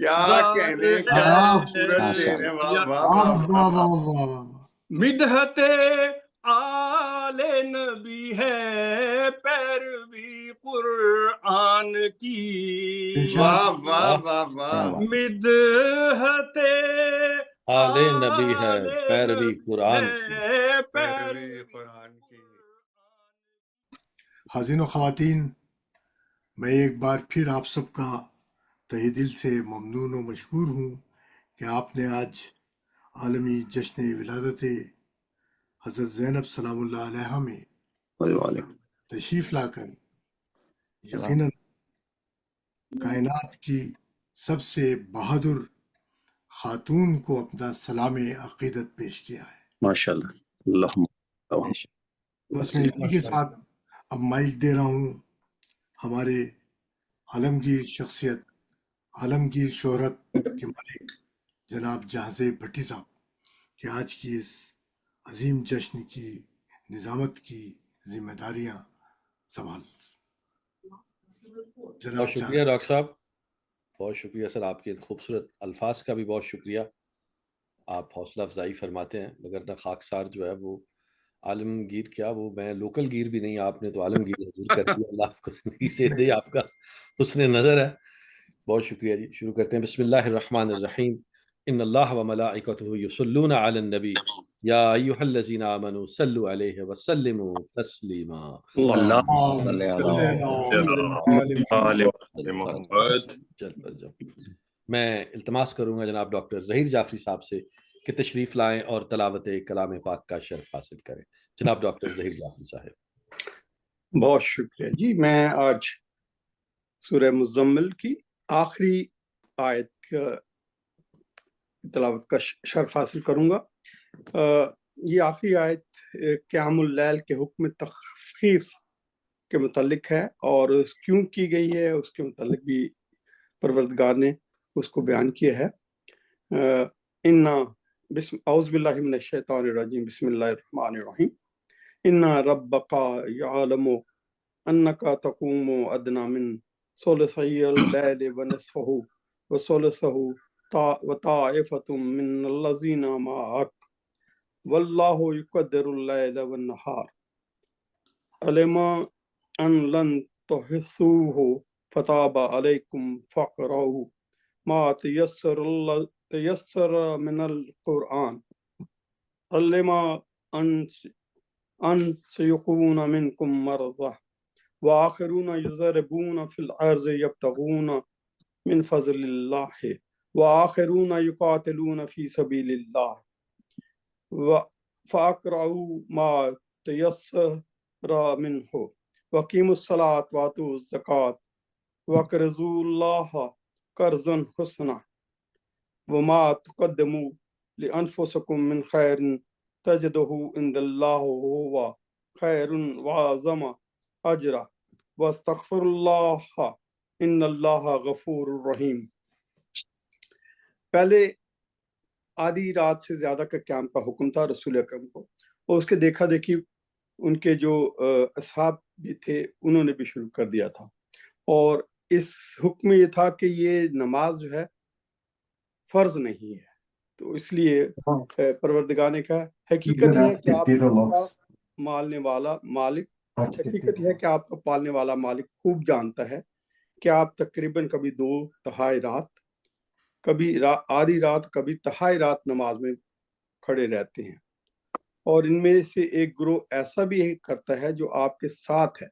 کیا کہنے، کیا خوبصورت شعر ہے، واہ واہ واہ واہ واہ۔ مدحت آل نبی ہے پیروی قرآن کی، واہ واہ واہ واہ۔ مدحت آل نبی ہے پیروی قرآن کی، پیروی قرآن کی۔ حاضرین و خواتین، میں ایک بار پھر آپ سب کا تہہ دل سے ممنون و مشکور ہوں کہ آپ نے آج عالمی جشن ولادت حضرت زینب سلام اللہ علیہا میں تشریف لا کر یقیناً کائنات کی سب سے بہادر خاتون کو اپنا سلام عقیدت پیش کیا ہے۔ ماشاءاللہ، اللہم بس میں اسی کے ساتھ اب مائک دے رہا ہوں ہمارے عالمگیر شخصیت، عالمگیر شہرت کے مالک جناب جہاز بھٹی صاحب کہ آج کی اس عظیم جشن کی نظامت کی ذمہ داریاں سنبھال۔ بہت شکریہ ڈاکٹر صاحب، بہت شکریہ سر، آپ کے خوبصورت الفاظ کا بھی بہت شکریہ، آپ حوصلہ افزائی فرماتے ہیں، مگر نہ خاکسار جو ہے وہ عالمگیر کیا، وہ میں لوکل گیر بھی نہیں، آپ نے تو عالمگیر حضور کر دیا، اللہ آپ کو زندگی سے دے، آپ کا حسن نظر ہے۔ بہت شکریہ جی، شروع کرتے ہیں۔ بسم اللہ الرحمن الرحیم، ان اللہ وملائکتہ یصلون علی النبی یا ایھا الذین آمنوا صلوا علیہ وسلموا تسلیما۔ اللہم صلی علی محمد۔ میں التماس کروں گا جناب ڈاکٹر ظہیر جعفری صاحب سے کہ تشریف لائیں اور تلاوت کلام پاک کا شرف حاصل کریں۔ جناب ڈاکٹر ظہیر جعفری صاحب۔ بہت شکریہ جی، میں آج سورہ مزمل کی آخری آیت کا تلاوت کا شرف حاصل کروں گا۔ یہ آخری آیت قیام اللیل کے حکم تخفیف کے متعلق ہے، اور کیوں کی گئی ہے اس کے متعلق بھی پروردگار نے اس کو بیان کیا ہے۔ اعوذ باللہ من الشیطان الرجیم، بسم اللہ الرحمن الرحیم۔ ان ربک یعلم انک تقوم ادنی من ثلثی اللیل ونصفہ وثلثہ وطائفۃ من الذین معک واللہ یقدر اللیل والنہار علم ان لن تحصوہ فتاب علیکم فاقرؤوا ما تیسر من القرآن علم ان سیکون منکم مرضى وآخرون یضربون فی الارض یبتغون من فضل اللہ وآخرون یقاتلون فی سبیل اللہ فاقرؤوا ما تیسر منہ وَأَقِیمُوا الصَّلَاةَ وَآتُوا الزَّکَاةَ وَاقْرِضُوا اللَّهَ قَرْضًا حَسَنًا وَمَا تُقَدِّمُوا لِأَنفُسِکُم مِّن خَیْرٍ تَجِدُوهُ عِندَ اللَّهِ وَهُوَ خَیْرٌ وَأَعْظَمَ أَجْرًا وَاسْتَغْفِرُوا اللَّهَ إِنَّ اللَّهَ غَفُورٌ رَحِیمٌ۔ پہلے آدھی رات سے زیادہ کا قیام کا حکم تھا رسول اکرم کو، اور اس کے دیکھا دیکھی ان کے جو اصحاب بھی تھے انہوں نے بھی شروع کر دیا تھا، اور اس حکم میں یہ تھا کہ یہ نماز جو ہے فرض نہیں ہے، تو اس لیے پروردگار نے کہا حقیقت یہ ہے کہ آپ کا مالنے والا مالک، حقیقت یہ ہے کہ آپ کا پالنے والا مالک خوب جانتا ہے کہ آپ تقریباً کبھی 2 تہائی رات، کبھی آدھی رات، کبھی تہائی رات نماز میں کھڑے رہتے ہیں، اور ان میں سے ایک گروہ ایسا بھی کرتا ہے جو آپ کے ساتھ ہے۔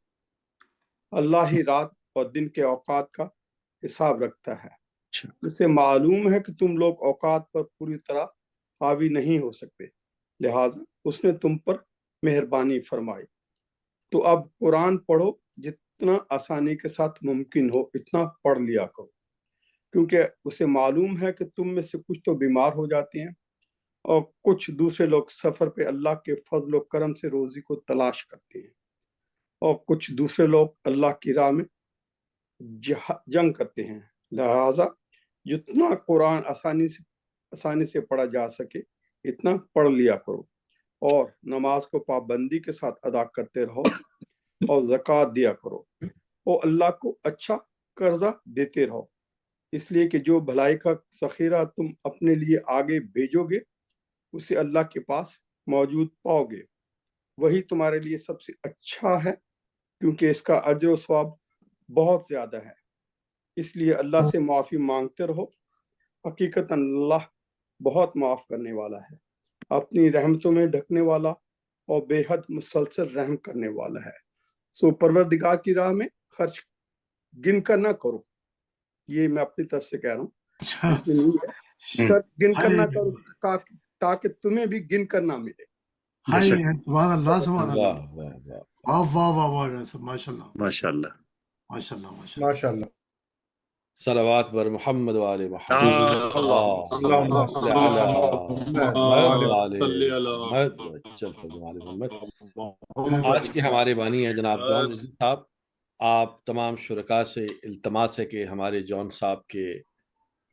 اللہ ہی رات اور دن کے اوقات کا حساب رکھتا ہے، اسے معلوم ہے کہ تم لوگ اوقات پر پوری طرح حاوی نہیں ہو سکتے، لہٰذا اس نے تم پر مہربانی فرمائی۔ تو اب قرآن پڑھو، جتنا آسانی کے ساتھ ممکن ہو اتنا پڑھ لیا کرو، کیونکہ اسے معلوم ہے کہ تم میں سے کچھ تو بیمار ہو جاتے ہیں اور کچھ دوسرے لوگ سفر پہ اللہ کے فضل و کرم سے روزی کو تلاش کرتے ہیں، اور کچھ دوسرے لوگ اللہ کی راہ میں جنگ کرتے ہیں، لہٰذا جتنا قرآن آسانی سے پڑھا جا سکے اتنا پڑھ لیا کرو، اور نماز کو پابندی کے ساتھ ادا کرتے رہو اور زکوٰۃ دیا کرو، اور اللہ کو اچھا قرضہ دیتے رہو، اس لیے کہ جو بھلائی کا ذخیرہ تم اپنے لیے آگے بھیجو گے اسے اللہ کے پاس موجود پاؤ گے، وہی تمہارے لیے سب سے اچھا ہے کیونکہ اس کا اجر و ثواب بہت زیادہ ہے۔ اس لیے اللہ سے معافی مانگتے رہو، حقیقت اللہ بہت معاف کرنے والا ہے، اپنی رحمتوں میں ڈھکنے والا اور بے حد مسلسل رحم کرنے والا ہے۔ سو پروردگار کی راہ میں خرچ گن کر نہ کرو، یہ میں اپنی طرف سے کہہ رہا ہوں، اس میں نہیں ہے، خرچ گن کر نہ کرو تاکہ تمہیں بھی گن کر نہ ملے۔ ہائے سبحان اللہ سبحان اللہ، واہ واہ واہ، واہ واہ واہ واہ، ماشاء اللہ ماشاء اللہ۔ ماشاء اللہ ماشاء اللہ۔ ماشاء اللہ۔ صلوات بر محمد وآل محمد، اللہم اللہم صل علی محمد وآل صلی علی محمد وعجل فرج محمد۔ آج کے ہمارے بانی ہیں جناب جون رضوی صاحب، آپ تمام شرکاء سے التماس ہے کہ ہمارے جون صاحب کے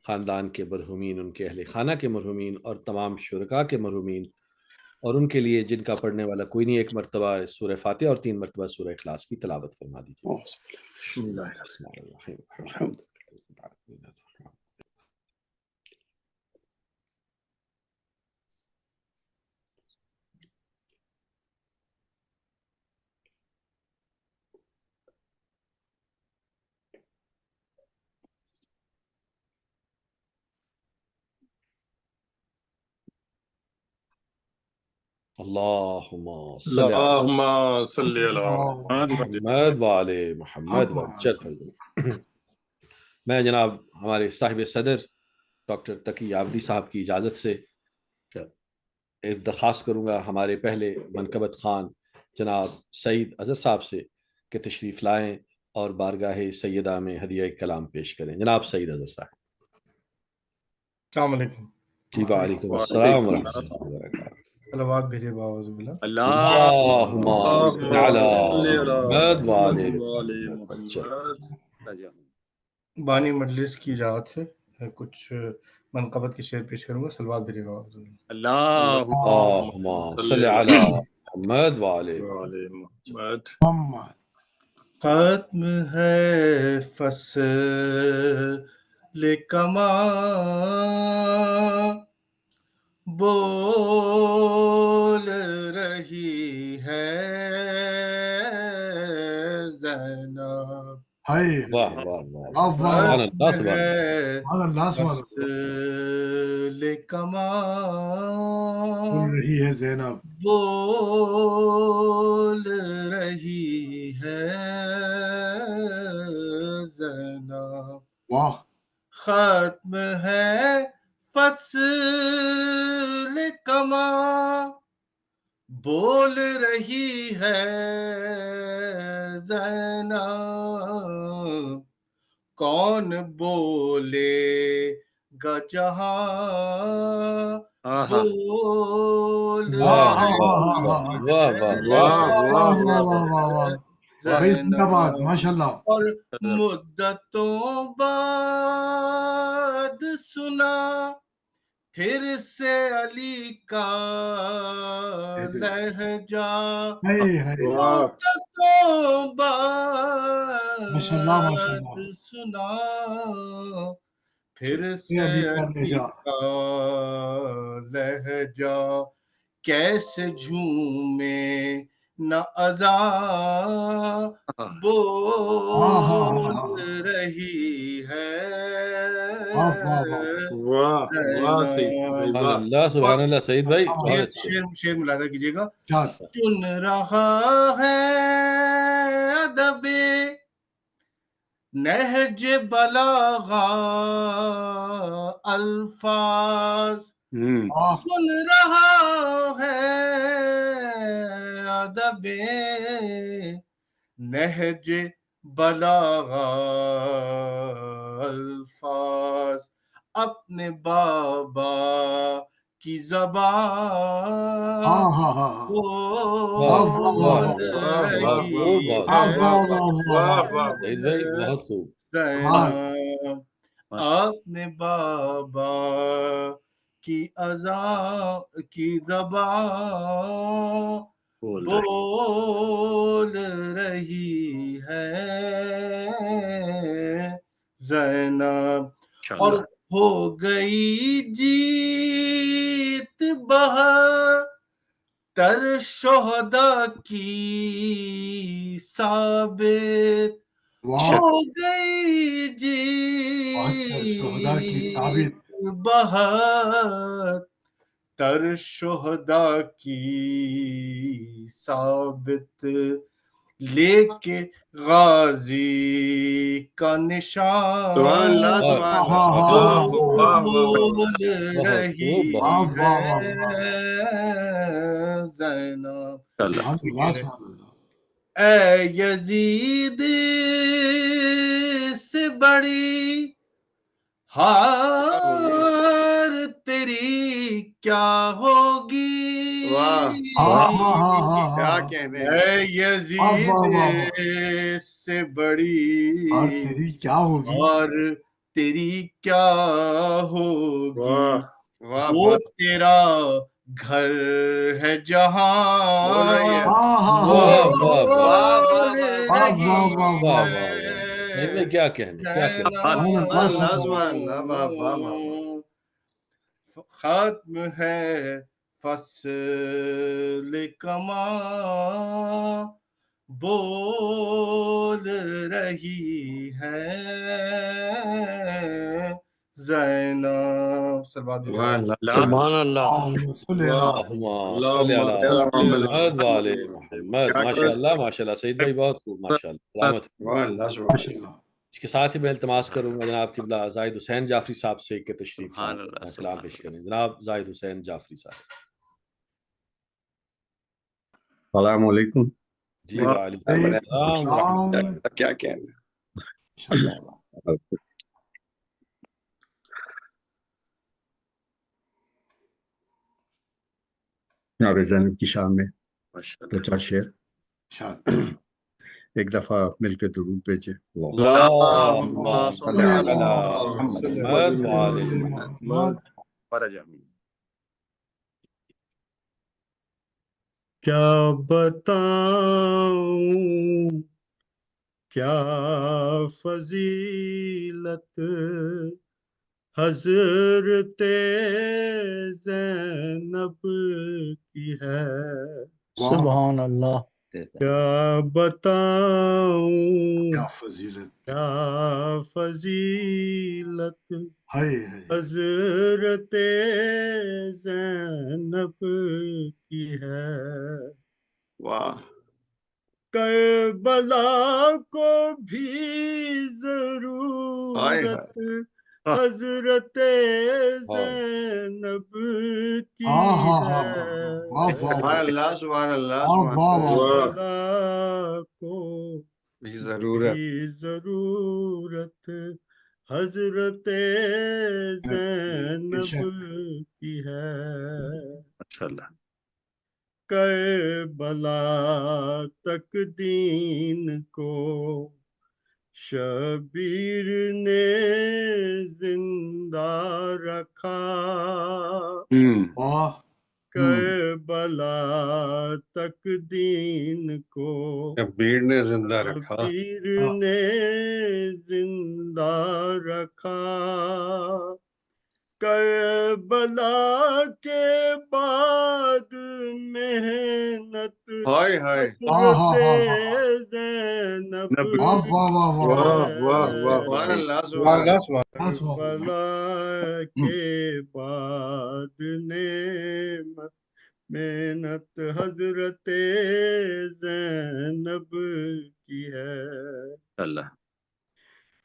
خاندان کے مرحومین، ان کے اہل خانہ کے مرحومین اور تمام شرکاء کے مرحومین، اور ان کے لیے جن کا پڑھنے والا کوئی نہیں، ایک مرتبہ سورہ فاتحہ اور 3 مرتبہ سورہ اخلاص کی تلاوت فرما دیجیے۔ بسم اللہ الرحمن الرحیم۔ الحمد اللہم صل علی اللہم صلی علی محمد وآل محمد وعجل فرج محمد۔ میں جناب ہمارے صاحب صدر ڈاکٹر تقی عابدی صاحب کی اجازت سے ایک درخواست کروں گا ہمارے پہلے منقبت خان جناب سعید اظہر صاحب سے کہ تشریف لائیں اور بارگاہ سیدہ میں ہدیہ کلام پیش کریں۔ جناب سعید اظہر صاحب۔ السلام علیکم۔ جی وعلیکم السلام ورحمۃ اللہ وبرکاتہ۔ صلوات بھیجے باوض باللہ۔ اللہم صل علی محمد وآل محمد۔ بانی مجلس کی اجازت سے کچھ منقبت کے شعر پیش کروں گا، صلوات بھیجے باوض باللہ۔ اللہم صل علی محمد وآل محمد۔ ختم ہے فصل کما، بول رہی ہے زینب، ہائے واہ واہ واہ، واہ واہ، سبحان اللہ سبحان اللہ۔ سبحان اللہ سبحان اللہ۔ فصل کما، سن رہی ہے زینب، بول رہی ہے زینب، واہ ختم ہے فصل کما، بول رہی ہے زینب، کون بولے گا جہاں بول واہ رہی واہ واہ واہ واہ واہ، بھائی زندہ باد، ماشاء اللہ۔ اور مدتوں بعد سنا پھر سے علی کا لہجہ، مدتوں ماشاء اللہ ماشاء بعد اللہ، سنا پھر سے علی کا لہجہ، کیسے جھومے نہ اذاں بول رہی ہے سبحان اللہ سبحان اللہ۔ سعید بھائی بہت اچھے۔ شعر ملاحظہ کیجیے گا، چن رہا ہے ادب نہج بلاغہ الفاظ، سن رہا ہے ادب نہج بلاغہ الفاظ، اپنے بابا کی زبان بول رہی ہے بہت خوب۔ زینب، اپنے بابا کی اذان کی زبان بول رہی ہے زینب، اور ہو گئی جیت بہتر شہدا کی ثابت ہو گئی شہدا کی جیت ثابت بہتر شہدا کی ثابت لے کے غازی کا نشان سبحان اللہ سبحان اللہ بول رہی بہت ہے زینب اے یزید سے بڑی ہار تیری کیا ہوگی کیا کہنے اے یزید سے بڑی اور تیری کیا ہوگی اور تیری کیا ہوگی واہ وہ تیرا گھر ہے جہاں بول رہی ہے کیا کہنے ختم ہے فصل کماں بول رہی ہے زینب سبحان اللہ ماشاء اللہ ماشاء اللہ سعید بھائی بہت خوب ماشاء اللہ اس کے ساتھ ہی میں التماس کروں گا جناب قبلہ زاہد حسین جعفری صاحب سے کہ تشریف کلام پیش کریں جناب زاہد حسین جعفری صاحب السلام علیکم جی وعلیکم السلام ورحمۃ اللہ کیا کہنا جناب زینب کی شان میں دو چار شعر ایک دفعہ مل کے درود بھیجے کیا بتاؤں کیا فضیلت حضرت زینب کی ہے سبحان اللہ کیا بتاؤں کیا فضیلت ہے حضرت زینب کی ہے واہ کربلا کو بھی ضرورت حضرت زینب کی ہے سبحان اللہ سبحان اللہ کربلا کو بھی ضرورت حضرت زینب کی ہے ماشاءاللہ کربلا تک دین کو شبیر نے زندہ رکھا کربلا تک دین کو شبیر نے زندہ رکھا کربلا کے بعد محنت حضرت زینب کربلا کے بعد محنت حضرت زینب کی ہے اللہ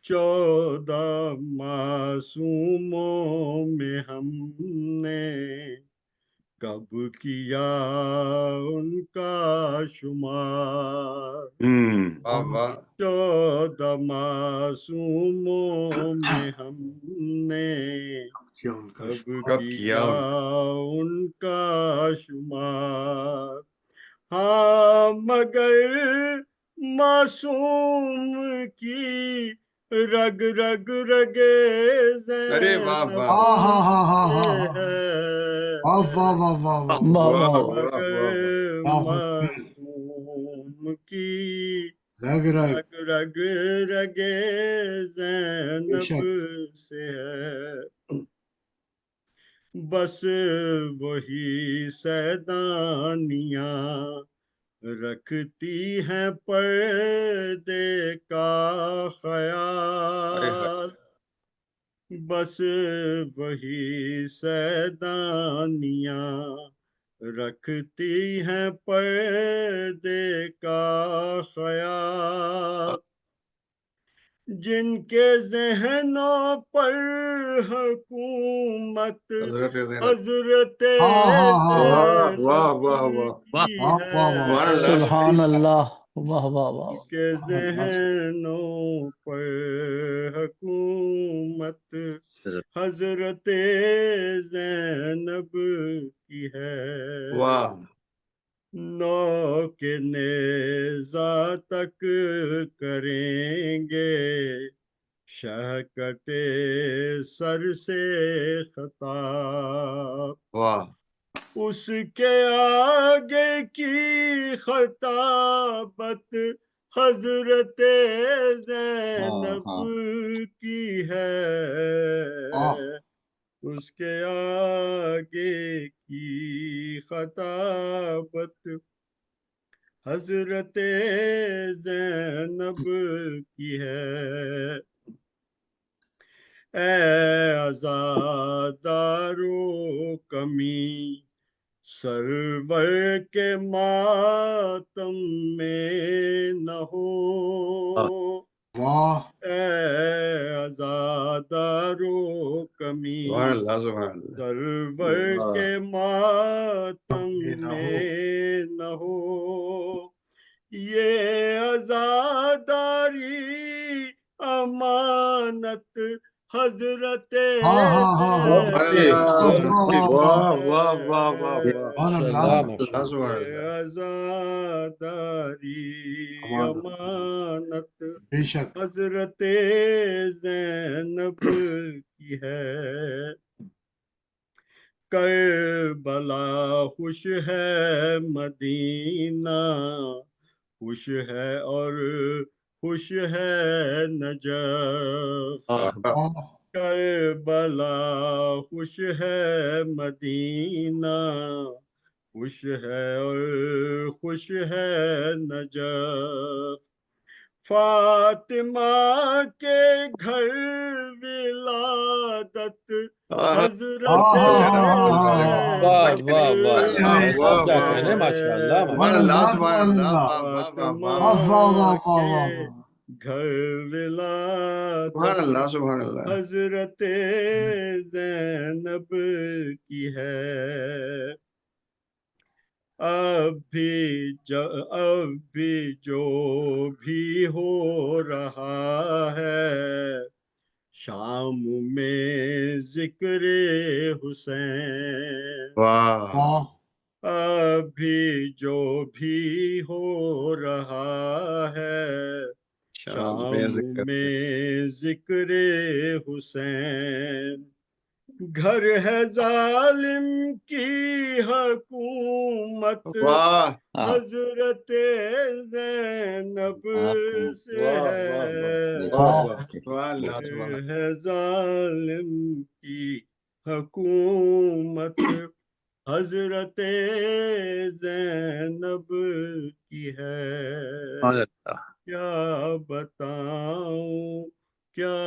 14 معصوموں میں ہم نے کب کیا ان کا شمار 14 معصوموں میں ہم نے کب کیا ان کا شمار ہاں مگر معصوم کی رگ رگ رگے زینب معصوم کی رگ رگ رگ رگ رگے زینب شک سے ہے، بس وہی سیدانیاں رکھتی ہیں پردے کا خیال، بس وہی سیدانیاں رکھتی ہیں پردے کا خیال، جن کے ذہنوں پر حکومت حضرت ہاں ہاں ہاں زینب واہ واہ واہ کی واہ واہ واہ ہے، سبحان اللہ واہ واہ واہ کے ذہنوں پر حکومت حضرت زینب کی ہے، نو کے نیزہ تک کریں گے شہکٹے سر سے خطاب، اس کے آگے کی خطابت حضرت زینب کی ہے، اس کے آگے کی خطابت حضرت زینب کی ہے، اے عزادارو کمی سرور کے ماتم میں نہ ہو، واہ اے عزادارو کمی سرور کے ماتم یہ نہ ہو میں نہ ہو، یہ عزاداری امانت حضرت ہاں ہاں ہاں ہاں زینب واہ واہ واہ واہ واہ واہ واہ سبحان اللہ عزاداری امانت بے شک حضرت زینب کی ہے، کربلا خوش ہے مدینہ خوش ہے اور خوش ہے نجف، کربلا خوش ہے مدینہ خوش ہے اور خوش ہے نجف، فاطمہ کے گھر ولادت حضرت واہ واہ واہ اب کیا کہنے ماشاء اللہ فاطمہ کے گھر ولادت حضرت زینب کی ہے، اب بھی جو بھی ہو رہا ہے شام میں ذکر حسین، اب بھی جو بھی ہو رہا ہے شام میں ذکر حسین، گھر ہے ظالم کی حکومت حضرت زینب سے ہے، گھر ہے ظالم کی حکومت حضرت زینب کی ہے، کیا بتاؤں کیا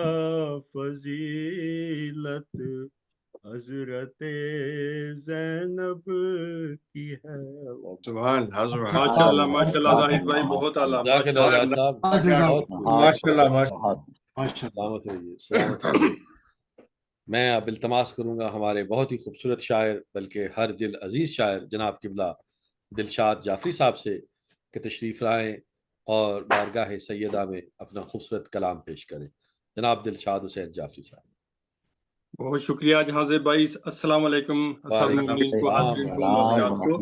فضیلت حضرت زینب کی ہے، ماشاء اللہ زاہد بھائی بہت اعلیٰ جزاک اللہ ماشاء زاہد صاحب ماشاء اللہ سلامت رہیے سلامت رہیے۔ میں اب التماس کروں گا ہمارے بہت ہی خوبصورت شاعر بلکہ ہر دل عزیز شاعر جناب قبلہ دلشاد جعفری صاحب سے کہ تشریف لائیں اور بارگاہ سیدہ میں اپنا خوبصورت کلام پیش کریں۔ جناب دلشاد حسین جعفری صاحب۔ بہت شکریہ جہاں زیب بھائی، السلام علیکم سب مومنین کو، حاضرین کو، مومنات کو،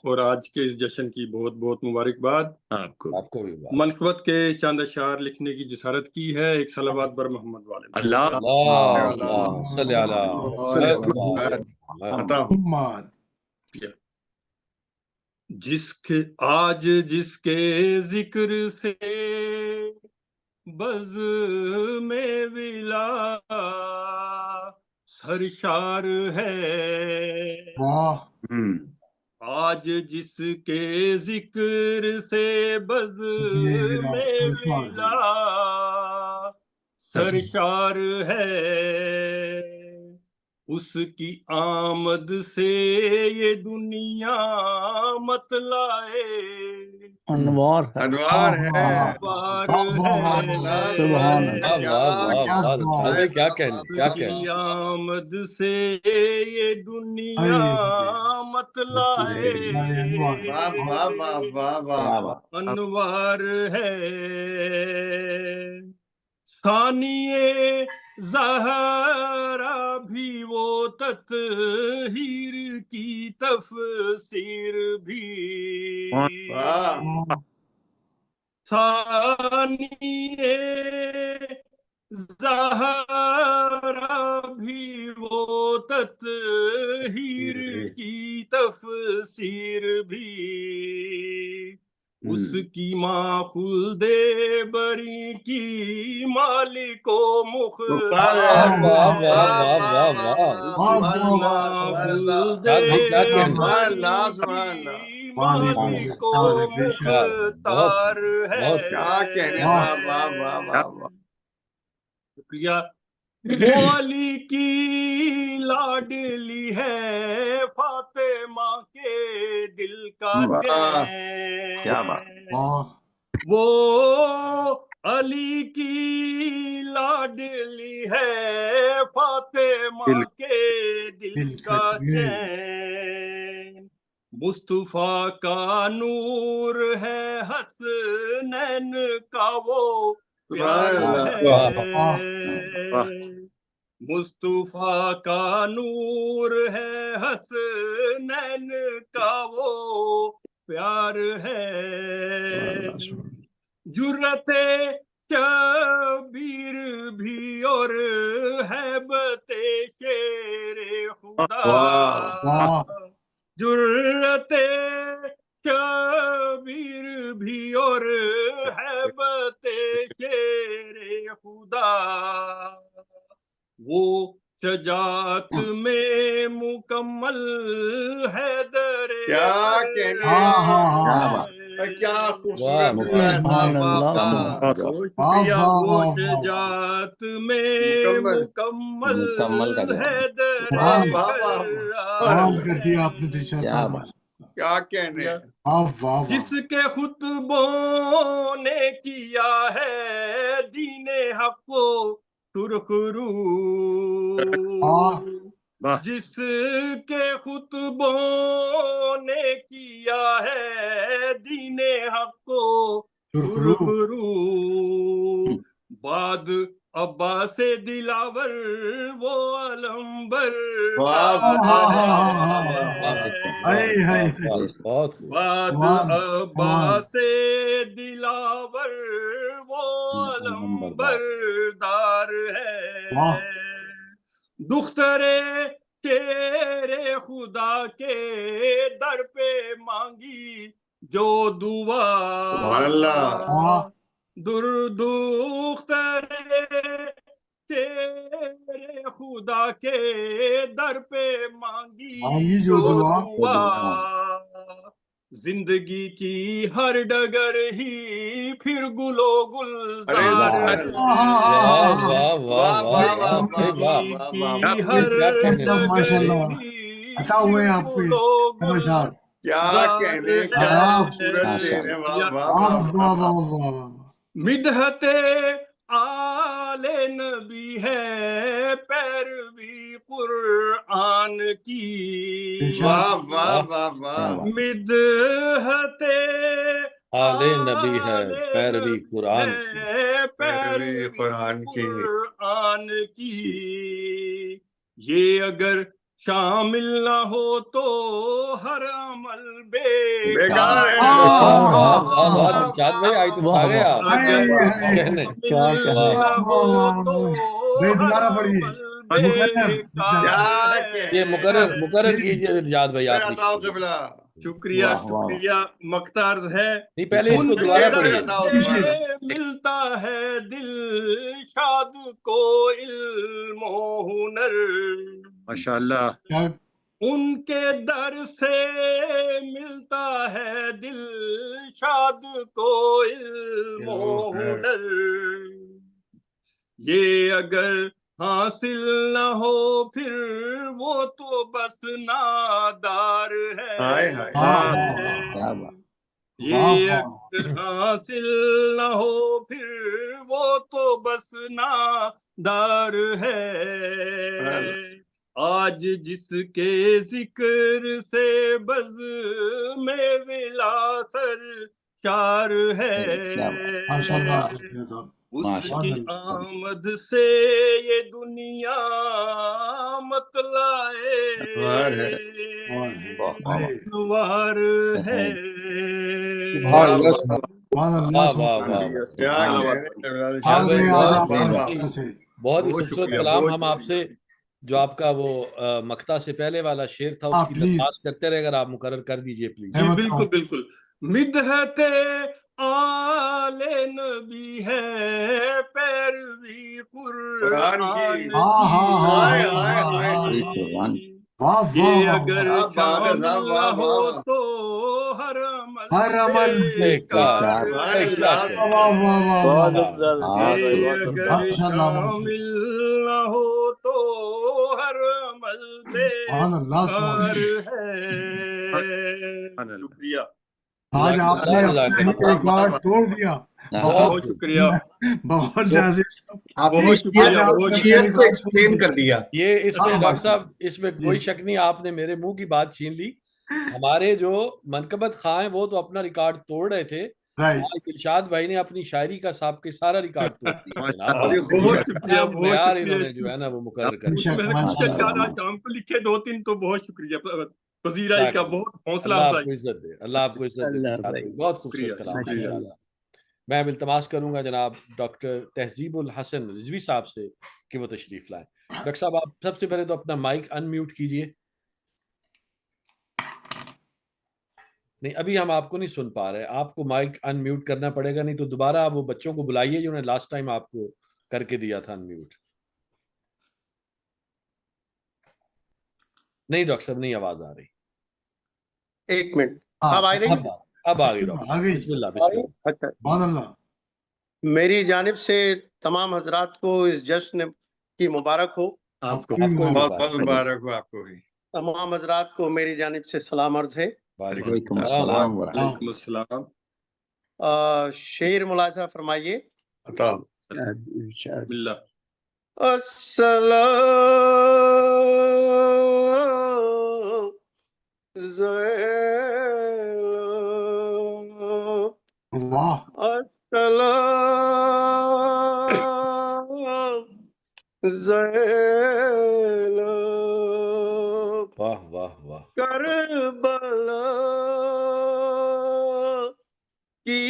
اور آج کے اس جشن کی بہت بہت مبارکباد آپ کو بھی منقبت کے چاند اشعار لکھنے کی جسارت کی ہے، ایک صلوات بر محمد والے اللہ صلی علی محمد آج جس کے ذکر سے بز میں ولا سرشار ہے، واہ آج جس کے ذکر سے بز میں ولا سرشار ہے، اس کی آمد سے یہ دنیا متلائے انوار ہے انوار ہے سبحان کیا کہنے کیا کی کہنے آمد سے یہ دنیا متلائے واہ واہ واہ واہ واہ انوار ہے، ثانیے زہرا بھی وہ تطہیر کی تفسیر بھی، ثانیے زہرا بھی وہ تطہیر کی تفسیر بھی، اس کی ماں خلد بری کی مالک و مختار مالک و مختار ہے، شکریہ۔ وہ علی کی لاڈلی ہے فاطمہ کے دل کا چین، وہ علی کی لاڈلی ہے فاطمہ کے دل کا چین، مصطفیٰ کا نور ہے حسنین کا وہ پیار ہے، مصطفیٰ کا نور ہے حسنین کا وہ پیار ہے، جرت شبیر بھی اور ہیبت شیر خدا، جرت شبیر بھی اور ہیبت شیر خدا، وہ شجاعت میں مکمل حیدر کیا خوبصورت شکریہ، وہ شجاعت میں مکمل حیدر کر دیا آپ نے دلشاد صاحب، کیا کہنے، جس کے خطبوں نے کیا ہے دین حق کو سرخ رو، جس کے خطبوں نے کیا ہے دین حق کو سرخ رو، بعد عباس دلاور وہ علمبر بعد عباس دلاور وہ علمبردار ہے، دختر شیر خدا کے در پہ مانگی جو دعا، دختر شیر خدا کے در پہ مانگی جو دعا، زندگی کی ہر ڈگر ہی پھر گلو گلزار ہے، ہر ڈگر ہی گلو گلزار، مدحت آل نبی ہے پیروی قرآن کی، مدحت آل نبی ہے پیروی قرآن قرآن کی، یہ اگر شامل نہ ہو تو ہر عمل بیکار ہے، شاد بھائی آئی تو آ گئے آپ یہ مقرر کیجئے جاد بھائی آپ شکریہ شکریہ مقطع عرض ہے نہیں پہلے اس ان کو کے دوبارہ در پڑھیے. سے ملتا ہے دل شاد کو علم و ہنر. ماشاء اللہ. کیا ان کے در سے ملتا ہے دل شاد کو علم و ہنر. یہ اگر حاصل نہ ہو پھر وہ تو بس نادار ہائے ہے. ہائے. یہ اگر حاصل نہ ہو پھر وہ تو بس نادار ہے. آج جس کے ذکر سے بز میں ولا سر چار ہے. اس کی آمد سے یہ دنیا مطلع انوار ہے. واہ واہ واہ. بہت ہی خوبصورت کلام. ہم آپ سے جو آپ کا وہ مقطع سے پہلے والا شعر تھا اس کی درخواست کرتے رہے, اگر آپ مقرر کر دیجئے پلیز. جی بالکل بالکل. مدحت آل نبی ہے پیروی قرآن کی. یہ اگر شامل نہ ہو تو ہر عمل بیکار ہے. یہ اگر شامل نہ ہو تو ہر عمل بیکار ہے. شکریہ. آج آپ نے ریکارڈ توڑ دیا. بہت شکریہ. بہت زیادہ آپ نے شیعت کو ایکسپلین کر دیا. یہ اس میں ڈاکٹر صاحب اس میں کوئی شک نہیں, آپ نے میرے منہ کی بات چھین لی. ہمارے جو منقبت خواہ ہیں وہ تو اپنا ریکارڈ توڑ رہے تھے. ارشاد بھائی نے اپنی شاعری کا سابق سارا ریکارڈ توڑ دیا. بہت شکریہ. معیار انہوں نے جو ہے نا وہ مقرر کر دیا. میں نے پوچھا چاہا شام کو لکھے 2-3 تو بہت شکریہ پذیرائی کا. بہت حوصلہ اللہ آپ افزائی. کو عزت دے, اللہ آپ کو عزت دے. بہت خوبصورت کلام ماشاءاللہ. میں التماس کروں گا جناب ڈاکٹر تہذیب الحسن رضوی صاحب سے کہ وہ تشریف لائیں. ڈاکٹر صاحب آپ سب سے پہلے تو اپنا مائک ان میوٹ کیجئے. نہیں ابھی ہم آپ کو نہیں سن پا رہے, آپ کو مائک ان میوٹ کرنا پڑے گا, نہیں تو دوبارہ آپ وہ بچوں کو بلائیے جنہوں نے لاسٹ ٹائم آپ کو کر کے دیا تھا ان میوٹ. نہیں ڈاکٹر صاحب نہیں آواز آ رہی. ایک منٹ اب آ رہی. اب آ گئی ڈاکٹر. بسم اللہ بسم اللہ. میری جانب سے تمام حضرات کو اس جشن کی مبارک ہو. آپ کو بہت مبارک ہو. آپ کو بھی تمام حضرات کو میری جانب سے سلام عرض ہے. وعلیکم السلام. وعلیکم السلام. شعر ملاحظہ فرمائیے. بسم اللہ. السلام زینب واہ واہ واہ. کربلا کی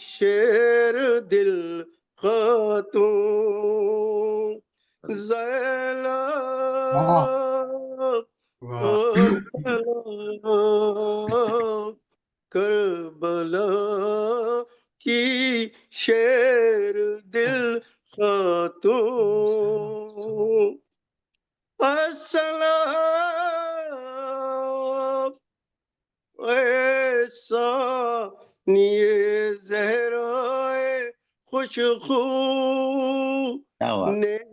شیر دل خاتون زینب کربلا کی شیر دل خاتون. السلام ثانی زہرائے خوش خو نیک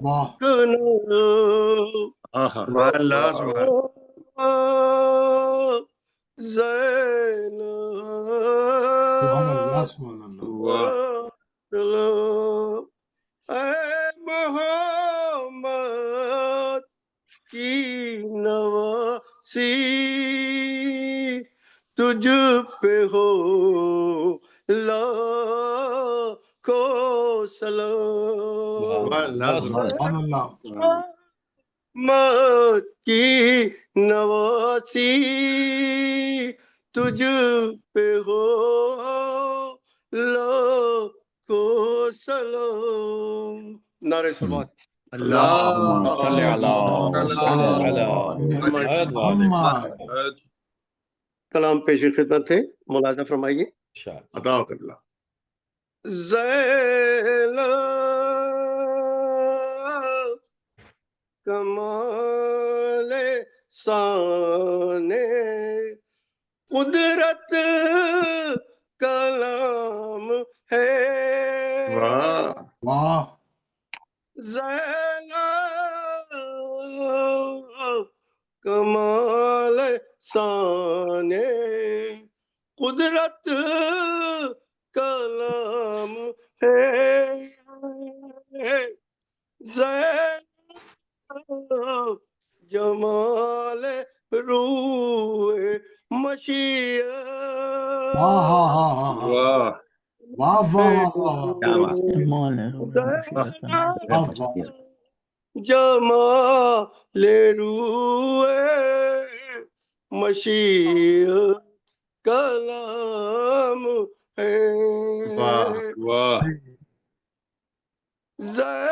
محمد کی نواسی تجھ پہ ہو لاکھوں سلام. محمد کی نواسی تجھ پہ ہو لاکھوں سلام. نعرہ صلوات. اللہم صلی اللہ کلام پیش خدمت ہے، ملاحظہ فرمائیے. انشاءاللہ. عطا کرنا. زینب کمال سانے قدرت کلام ہے. واہ واہ زینب کمال سانے قدرت کلام ہے. زینب جمال روح مشیت. واہ ہاں ہاں ہاں ہاں واہ واہ واہ واہ مال واہ واہ جمال روح مشیت کلام ہے. واہ واہ زینب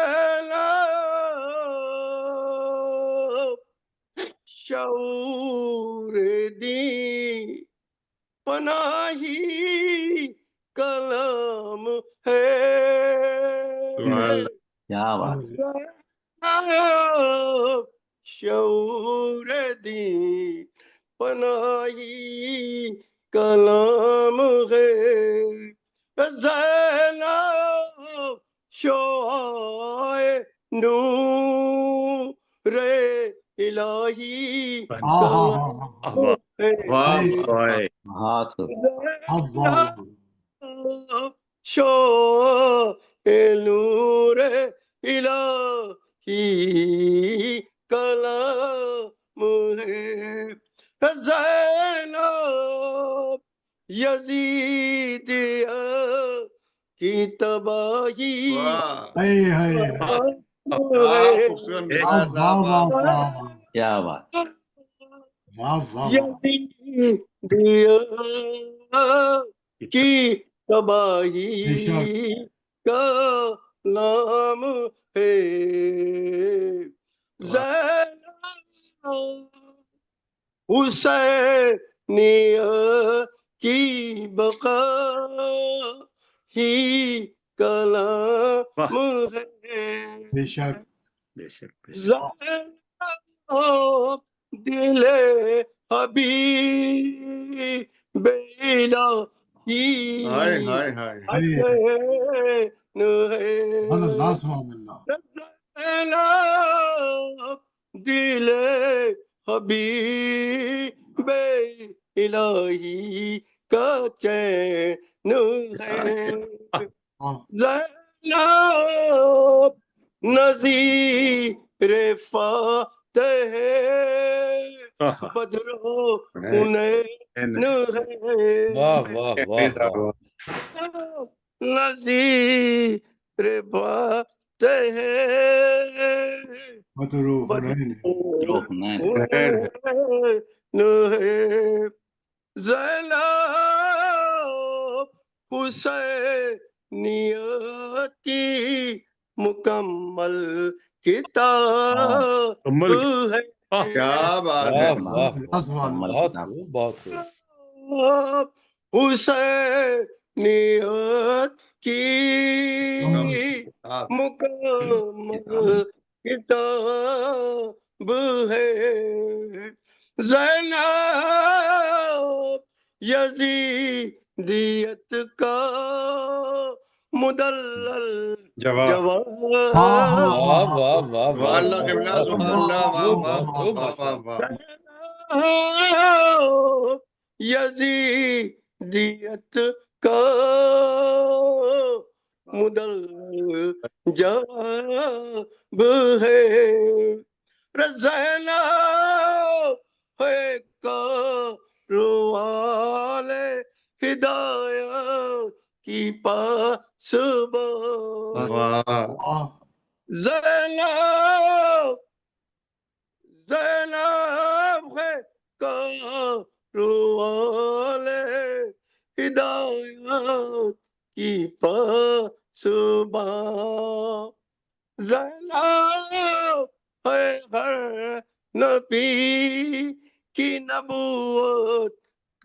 شعور دین پناہی کلام ہے. سبحان اللہ. کیا بات شعور دین پناہی کلام ہے. زینب شعائے نور الہی ہاں ہاں ہاں واہ واہ واہ. ہاتھ واہ شعائے نور الہی کلام ہے. زینب یزید کی تباہی واہ ہائے ہائے کیا خوبصورت مثال واہ صاحب. واہ واہ کیا بات واہ واہ یزید کی تباہی کا نام ہے. زینب حسینیت کی بقا ہی کلام ہے. بے شک بے شک بے شک. زینب دل حبیب الہی ہائے ہائے ہائے. حسین سبحان اللہ ہے. سبحان اللہ زینب دل حبیب الہی کا چین ہے. ہاں زینب نذیر فاتح بدر و حنین واہ ہے. واہ واہ واہ. نذیر فاتح بدر حنین روح نین حنین ہے. زینب حسینیت کی مکمل کتاب کمل ہے. کیا بات ہے. واہ واہ اللہ سبحان اللہ بہت خوب بہت خوب. حسینیت کی مکمل کتاب ہے. زینب یزیدیت کا مدلل جواب. جواب. واہ واہ واہ سبحان واہ اللہ قبلہ. بہت سبحان خوب. اللہ. واہ واہ خوب واہ واہ ماشاءاللہ. واہ. یزیدیت کا مدلل جواب ہے. زینب ہے کاروان ہدایت کی پاسبان. واہ زینب ہے کاروان ہدایت کی پاسبان. زینب ہے ہر نبی کی نبوت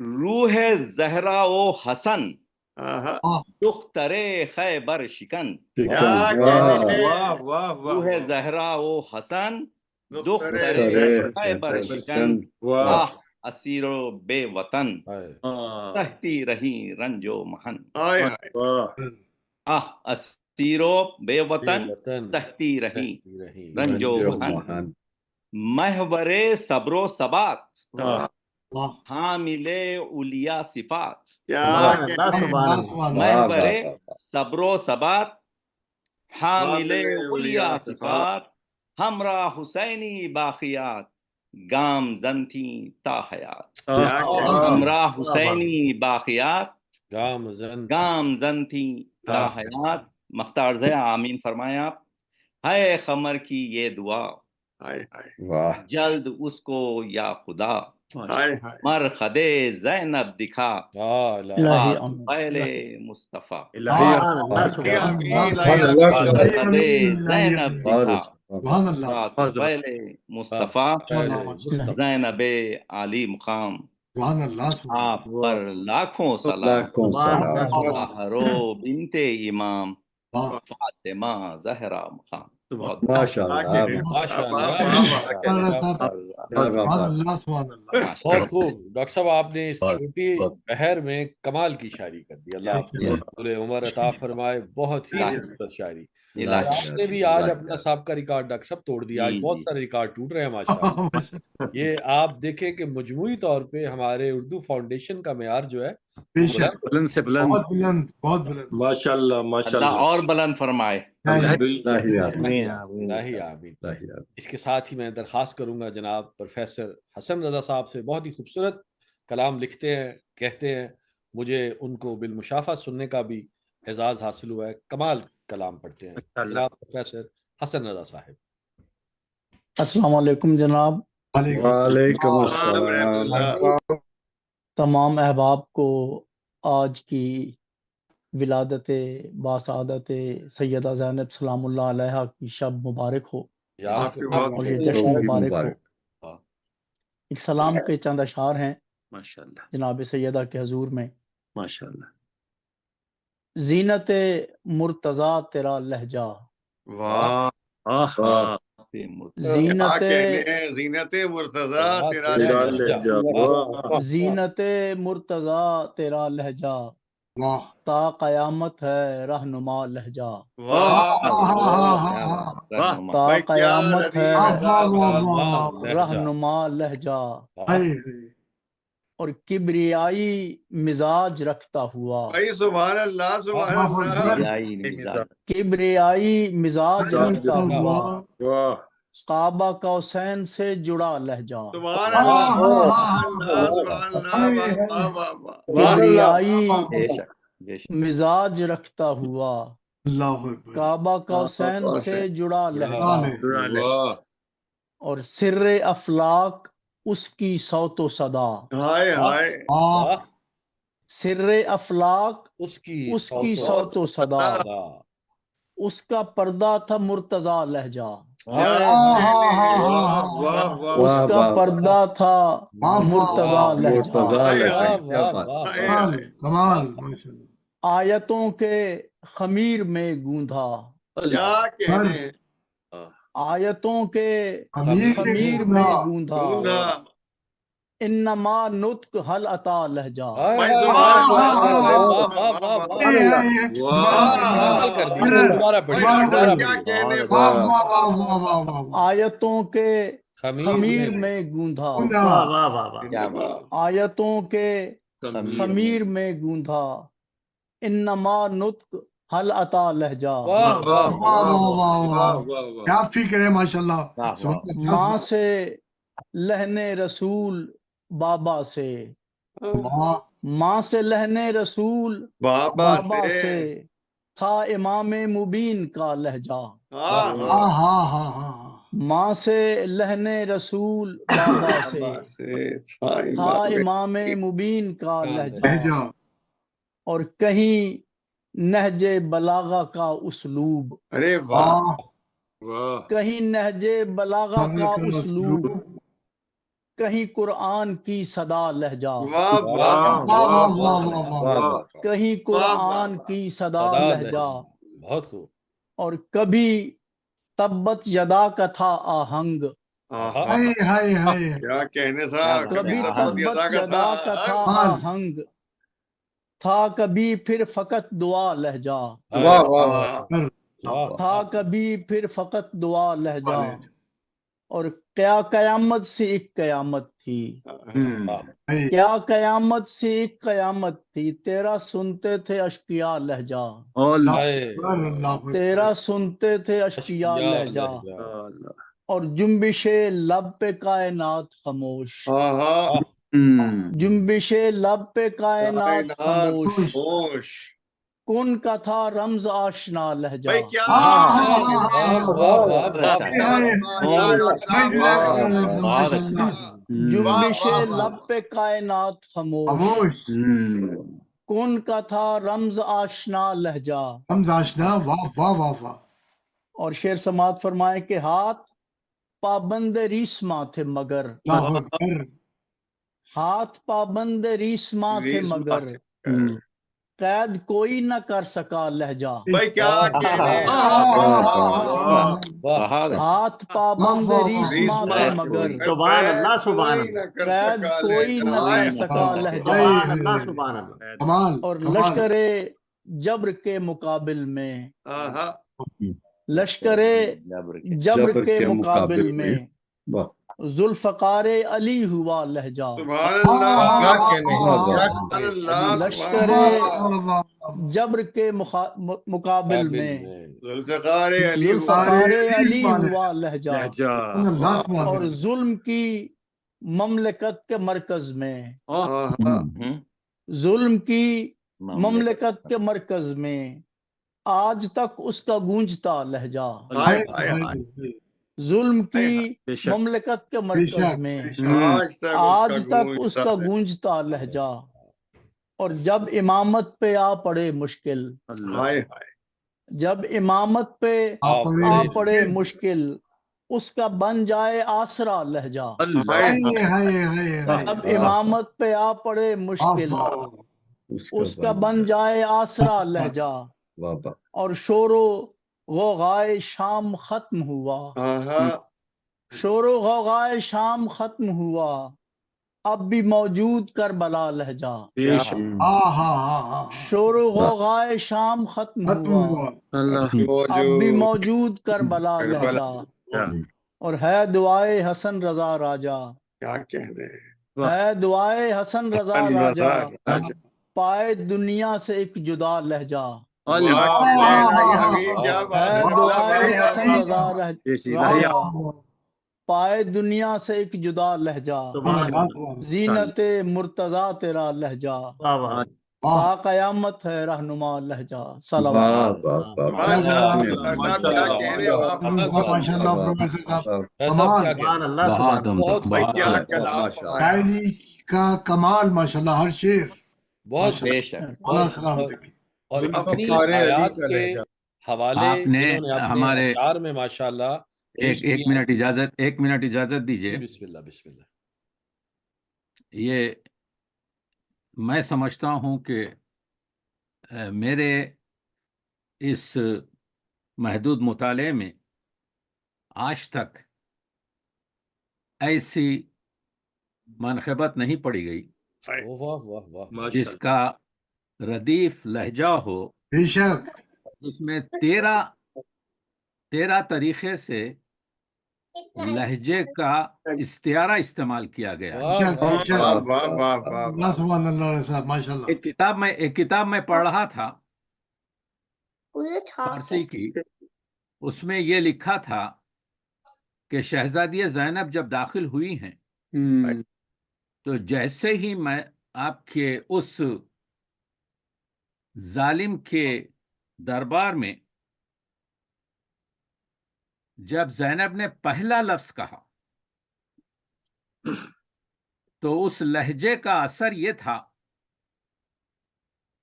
روح زہرا و حسن آہا، دختر خیبر شکن. کیا کہنے ہیں؟ واہ واہ واہ روح واہ زہرا و حسن دختر دختر خیبر شکن. واہ آہ اسیر و بے وطن سہتی رہی رنج و محن. آئے آئے واہ آہ اسیر و بے وطن سہتی رہی رنج و محن. محور صبر و ثبات اللہ حامل اولیا صفات. کیا کہنے ہیں؟ محور صبر و ثبات حامل اولیا صفات. ہمراہ حسینی باقیات گام زن تھی تا حیات. کیا کہنے ہیں؟ ہمراہ حسینی باقیات گام زن گام زن تھی تا حیات. مختار ضیا آمین فرمائیں آپ. ہے خمر کی یہ دعا آئے آئے جلد اس کو یا خدا آئے آئے مرخد زینب دکھا الہی بات آمین. پہلے مصطفیٰ. آمین مرخد زینب دکھا سبحان اللہ بات پہلے مصطفیٰ پہلے زینب عالی مقام. سبحان اللہ سبحان آپ پر لاکھوں سلام. زہرو بنت امام اللہ فاطمہ زہرا مقام. بہت سبحان اللہ سبحان اللہ بہت خوب ڈاکٹر صاحب، آپ نے اس چھوٹی بہر میں کمال کی شاعری کر دی. اللہ آپ کو طول عمر عطا فرمائے. بہت ہی خوبصورت شاعری. آپ نے بھی آج اپنا سابقہ ریکارڈ ڈاکٹر صاحب توڑ دیا. آج بہت سارے ریکارڈ ٹوٹ رہے ہیں ماشاءاللہ. یہ آپ دیکھیں کہ مجموعی طور پہ ہمارے اردو فاؤنڈیشن کا معیار جو ہے بے شک بلند سے بلند. بہت بلند بہت بلند. ماشاء اللہ اللہ ماشاء اور بلند فرمائے. الہی آمین. اس کے ساتھ ہی میں درخواست کروں گا جناب پروفیسر حسن رضا صاحب سے. بہت ہی خوبصورت کلام لکھتے ہیں، کہتے ہیں. مجھے ان کو بالمشافہ سننے کا بھی اعزاز حاصل ہوا ہے. کمال کلام پڑھتے ہیں جناب پروفیسر حسن رضا صاحب. السلام علیکم جناب. وعلیکم السلام. تمام احباب کو آج کی ولادت باسعادت سیدہ زینب سلام اللہ علیہا کی شب مبارک ہو اور یہ جشن مبارک ہو. ایک سلام کے چند اشعار ہیں ماشاءاللہ جناب سیدہ کے حضور میں. ماشاءاللہ. زینت مرتضی تیرا لہجہ. واہ زینت زینت مرتضی تیرا زینت مرتضی تیرا لہجہ واہ تا قیامت ہے رہنما لہجہ. تا قیامت ہے رہنما لہجہ اور کبریائی مزاج رکھتا ہوا. سبحان اللہ سبحان اللہ. کبریائی مزاج رکھتا ہوا کعبہ قوسین سے جڑا لہجہ. سبحان اللہ سبحان اللہ. کبریائی مزاج رکھتا ہوا اللہ اکبر. کعبہ قوسین سے جڑا لہجہ اور سر افلاک اس کی صوت و صدا. ہائے ہائے سر افلاک اس کی صوت و صدا. اس کا پردہ تھا مرتضی لہجہ. اس کا پردہ تھا مرتضی لہجہ. کمال ماشاءاللہ. آیتوں کے خمیر میں گوندھا. کیا کہنے آیتوں کے خمیر میں گوندھا انما نطق حل عطا لہجہ. آیتوں کے خمیر میں گوندھا آیتوں کے خمیر میں گوندھا انما نطق حل عطا لہجہ. کیا فکر ہے ماشاءاللہ. ماں سے لہن رسول بابا سے. ماں سے لہن رسول بابا سے تھا امام مبین کا لہجہ. ماں سے لہن رسول بابا سے تھا امام مبین کا لہجہ اور کہیں نہج بلاغہ کا اسلوب. ارے واہ کہیں نہج بلاغہ کا اسلوب کہیں قرآن کی صدا لہجہ، واہ واہ واہ واہ واہ واہ کہیں قرآن کی صدا لہجہ، بہت خوب. اور کبھی تبت یدا کا تھا آہنگ، ہائے ہائے ہائے کیا کہنے صاحب کبھی تبت تبت یدا کا تھا آہنگ، تھا کبھی پھر فقط دعا لہجہ، واہ واہ تھا کبھی پھر فقط دعا لہجہ، اور کیا قیامت سے ایک قیامت تھی، کیا قیامت سے ایک قیامت تھی، تیرا سنتے تھے اشقیاء لہجہ، تیرا سنتے تھے اشقیاء لہجہ، اور جنبش لب پہ کائنات خاموش، جنبش لب پہ کائنات خاموش، خوش کن کا تھا رمز آشنا لہجہ، بھائی کیا جنبش لب پہ کائنات خاموش، کن کا تھا رمز آشنا لہجہ، رمز آشنا، واہ واہ واہ واہ. اور شعر سماعت فرمائے کہ ہاتھ پابند ریسما تھے مگر، اللہ اکبر. ہاتھ پابند ریسما تھے مگر، قید کوئی نہ کر سکا لہجہ، بھائی کیا کہنے ہاتھ پابند ریسما تھے مگر، سبحان اللہ سبحان اللہ قید کوئی نہ کر سکا لہجہ، کمال اور کمال. لشکر جبر کے مقابل میں، لشکر جبر کے مقابل میں ذوالفقار علی ہوا لہجہ، سبحان اللہ لشکر جبر کے مقابل میں ذوالفقار ذوالفقار علی ہوا لہجہ، اللہ سبحان اور اللہ. ظلم کی مملکت کے مرکز میں، ظلم کی مملکت کے مرکز میں آج تک اس کا گونجتا لہجہ، ظلم کی مملکت کے مرکز میں آج تک اس کا گونجتا لہجہ، اور جب امامت پہ آ پڑے مشکل، جب امامت پہ آ پڑے مشکل اس کا بن جائے آسرا لہجہ، جب امامت پہ آ پڑے مشکل اس کا بن جائے آسرا لہجہ، اور شور و غوغائے شام ختم ہوا، شور و غوغائے شام ختم ہوا، اب بھی موجود کربلا لہجہ، شور و غوغائے شام ختم ہوا، اب بھی موجود کربلا لہجہ، اور ہے دعائے حسن رضا راجہ، کیا کہنے ہے دعائے حسن رضا راجہ، پائے دنیا سے ایک جدا لہجہ، ہے دعائے حسن رضا راجہ، پائے دنیا سے ایک جدا لہجہ، زینت مرتضیٰ تیرا لہجہ، تا قیامت ہے رہنما لہجہ، صلوات. شاعری کا کمال ماشاءاللہ، ہر شعر بہت بے شک. اللہ سلامت کی. اور اتنی آیات کے حوالے انہوں نے اپنے اشعار میں ماشاءاللہ ایک منٹ اجازت دیجیے. بسم اللہ بسم اللہ. یہ میں سمجھتا ہوں کہ میرے اس محدود مطالعے میں آج تک ایسی منقبت نہیں پڑی گئی واہ واہ واہ، جس کا ردیف لہجہ ہو، بے شک اس میں 13 طریقے سے لہجے کا استعارہ استعمال کیا گیا. اللہ سبحان اللہ صاحب ماشاءاللہ. ایک کتاب میں پڑھ رہا تھا فارسی کی، اس میں یہ لکھا تھا کہ شہزادی زینب جب داخل ہوئی ہیں تو جیسے ہی میں آپ کے اس ظالم کے دربار میں جب زینب نے پہلا لفظ کہا تو اس لہجے کا اثر یہ تھا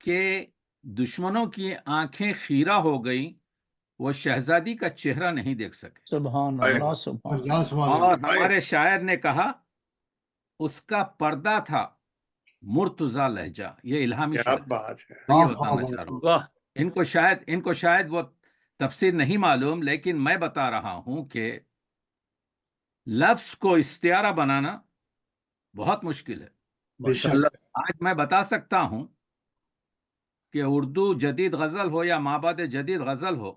کہ دشمنوں کی آنکھیں خیرہ ہو گئیں، وہ شہزادی کا چہرہ نہیں دیکھ سکے. سبحان اللہ سبحان اللہ سبحان اور اللہ. ہمارے شاعر نے کہا اس کا پردہ تھا مرتضی لہجہ. یہ الہامی کیا شعر ہے. بات ہے. میں یہ بتانا چاہ رہا ہوں. واہ ان کو شاید وہ تفسیر نہیں معلوم، لیکن میں بتا رہا ہوں کہ لفظ کو استعارہ بنانا بہت مشکل ہے. ماشاء اللہ. آج میں بتا سکتا ہوں کہ اردو جدید غزل ہو یا مابعد جدید غزل ہو،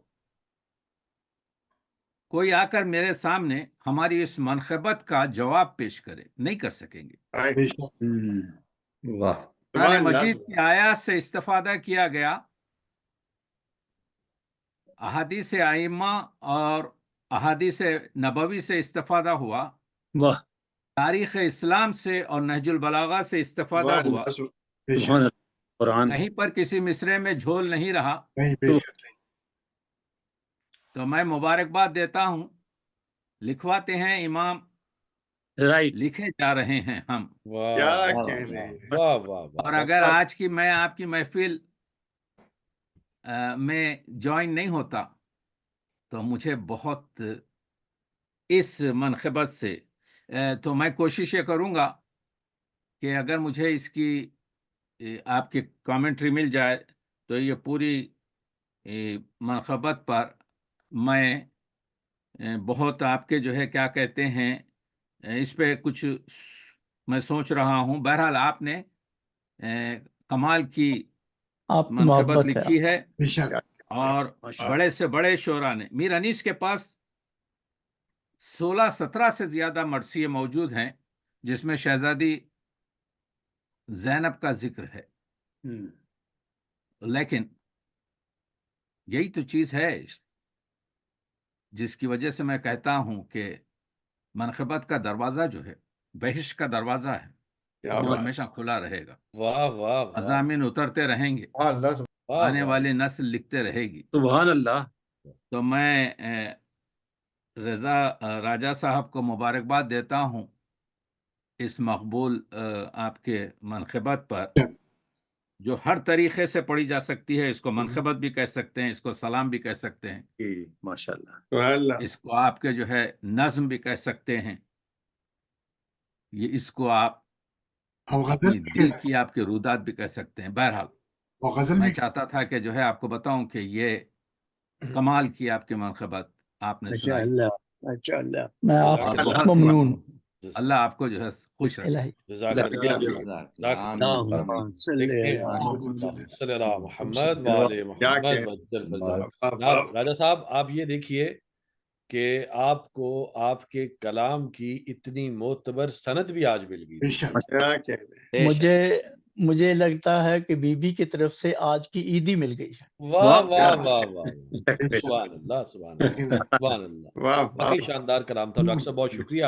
کوئی آ کر میرے سامنے ہماری اس منقبت کا جواب پیش کرے، نہیں کر سکیں گے. آئے. واہ قرآن سبحان اللہ. مجید کی آیات سے استفادہ کیا گیا، احادیث ائمہ اور احادیث نبوی سے استفادہ ہوا، واہ تاریخ اسلام سے اور نہج البلاغہ سے استفادہ سبحان ہوا. اللہ. سبحان اللہ. قرآن کہیں پر کسی مصرے میں جھول نہیں رہا. نہیں بے شک نہیں. تو میں مبارکباد دیتا ہوں. لکھواتے ہیں امام، رائٹ. لکھے جا رہے ہیں ہم. واہ کیا واہ کہنے ہیں. واہ واہ واہ. اور اگر آج کی میں آپ کی محفل میں جوائن نہیں ہوتا تو مجھے بہت اس منقبت سے تو میں کوشش یہ کروں گا کہ اگر مجھے اس کی آپ کی کامنٹری مل جائے تو یہ پوری منقبت پر میں بہت آپ کے جو ہے کیا کہتے ہیں اس پہ کچھ میں سوچ رہا ہوں. بہرحال آپ نے کمال کی آپ کی منقبت محبت ہے. لکھی ہے، بے شک اور بڑے سے بڑے شعراء نے. میر انیس کے پاس 16-17 سے زیادہ مرثیے موجود ہیں جس میں شہزادی زینب کا ذکر ہے. لیکن یہی تو چیز ہے جس کی وجہ سے میں کہتا ہوں کہ منقبت کا دروازہ جو ہے بہشت کا دروازہ ہے، کیا وہ بات. ہمیشہ کھلا رہے گا. واہ واہ واہ. مضامین اترتے رہیں گے، واہ آنے واہ. والی نسل لکھتے رہے گی. سبحان اللہ. تو میں رضا راجہ صاحب کو مبارکباد دیتا ہوں اس مقبول آپ کے منقبت پر، جو ہر طریقے سے پڑھی جا سکتی ہے. اس کو منقبت بھی کہہ سکتے ہیں، اس کو سلام بھی کہہ سکتے ہیں، ماشاء اللہ. سبحان اللہ. اس کو آپ کے جو ہے نظم بھی کہہ سکتے ہیں، یہ اس کو آپ اب غزل اپنی بھی دل کہہ کی آپ کے رودات بھی کہہ سکتے ہیں. بہرحال اور غزل میں بھی چاہتا تھا کہ جو ہے آپ کو بتاؤں کہ یہ کمال کی آپ کی منقبت آپ نے ماشاء سنائی. اللہ. ماشاء اللہ. میں آپ جزاک کا اللہ. بہت ممنون ہوں. اللہ آپ کو جو ہے خوش رکھے. الہی جزاک اللہ. جزاک اللہ. دیکھیں صلی اللہ محمد وعلی کیا محمد کہنے. وجل فرجہ. واہ، واہ، جناب واہ. راجہ صاحب، آپ یہ دیکھیے کہ آپ کو آپ کے کلام کی اتنی معتبر سند بھی آج مل گئی. بے شک کیا کہنے. مجھے لگتا ہے کہ بی بی کی طرف سے آج کی عیدی مل گئی ہے. واہ واہ واہ واہ. بے شک. سبحان اللہ سبحان اللہ سبحان اللہ. واہ واہ. واقعی شاندار کلام تھا. ڈاکٹر صاحب بہت شکریہ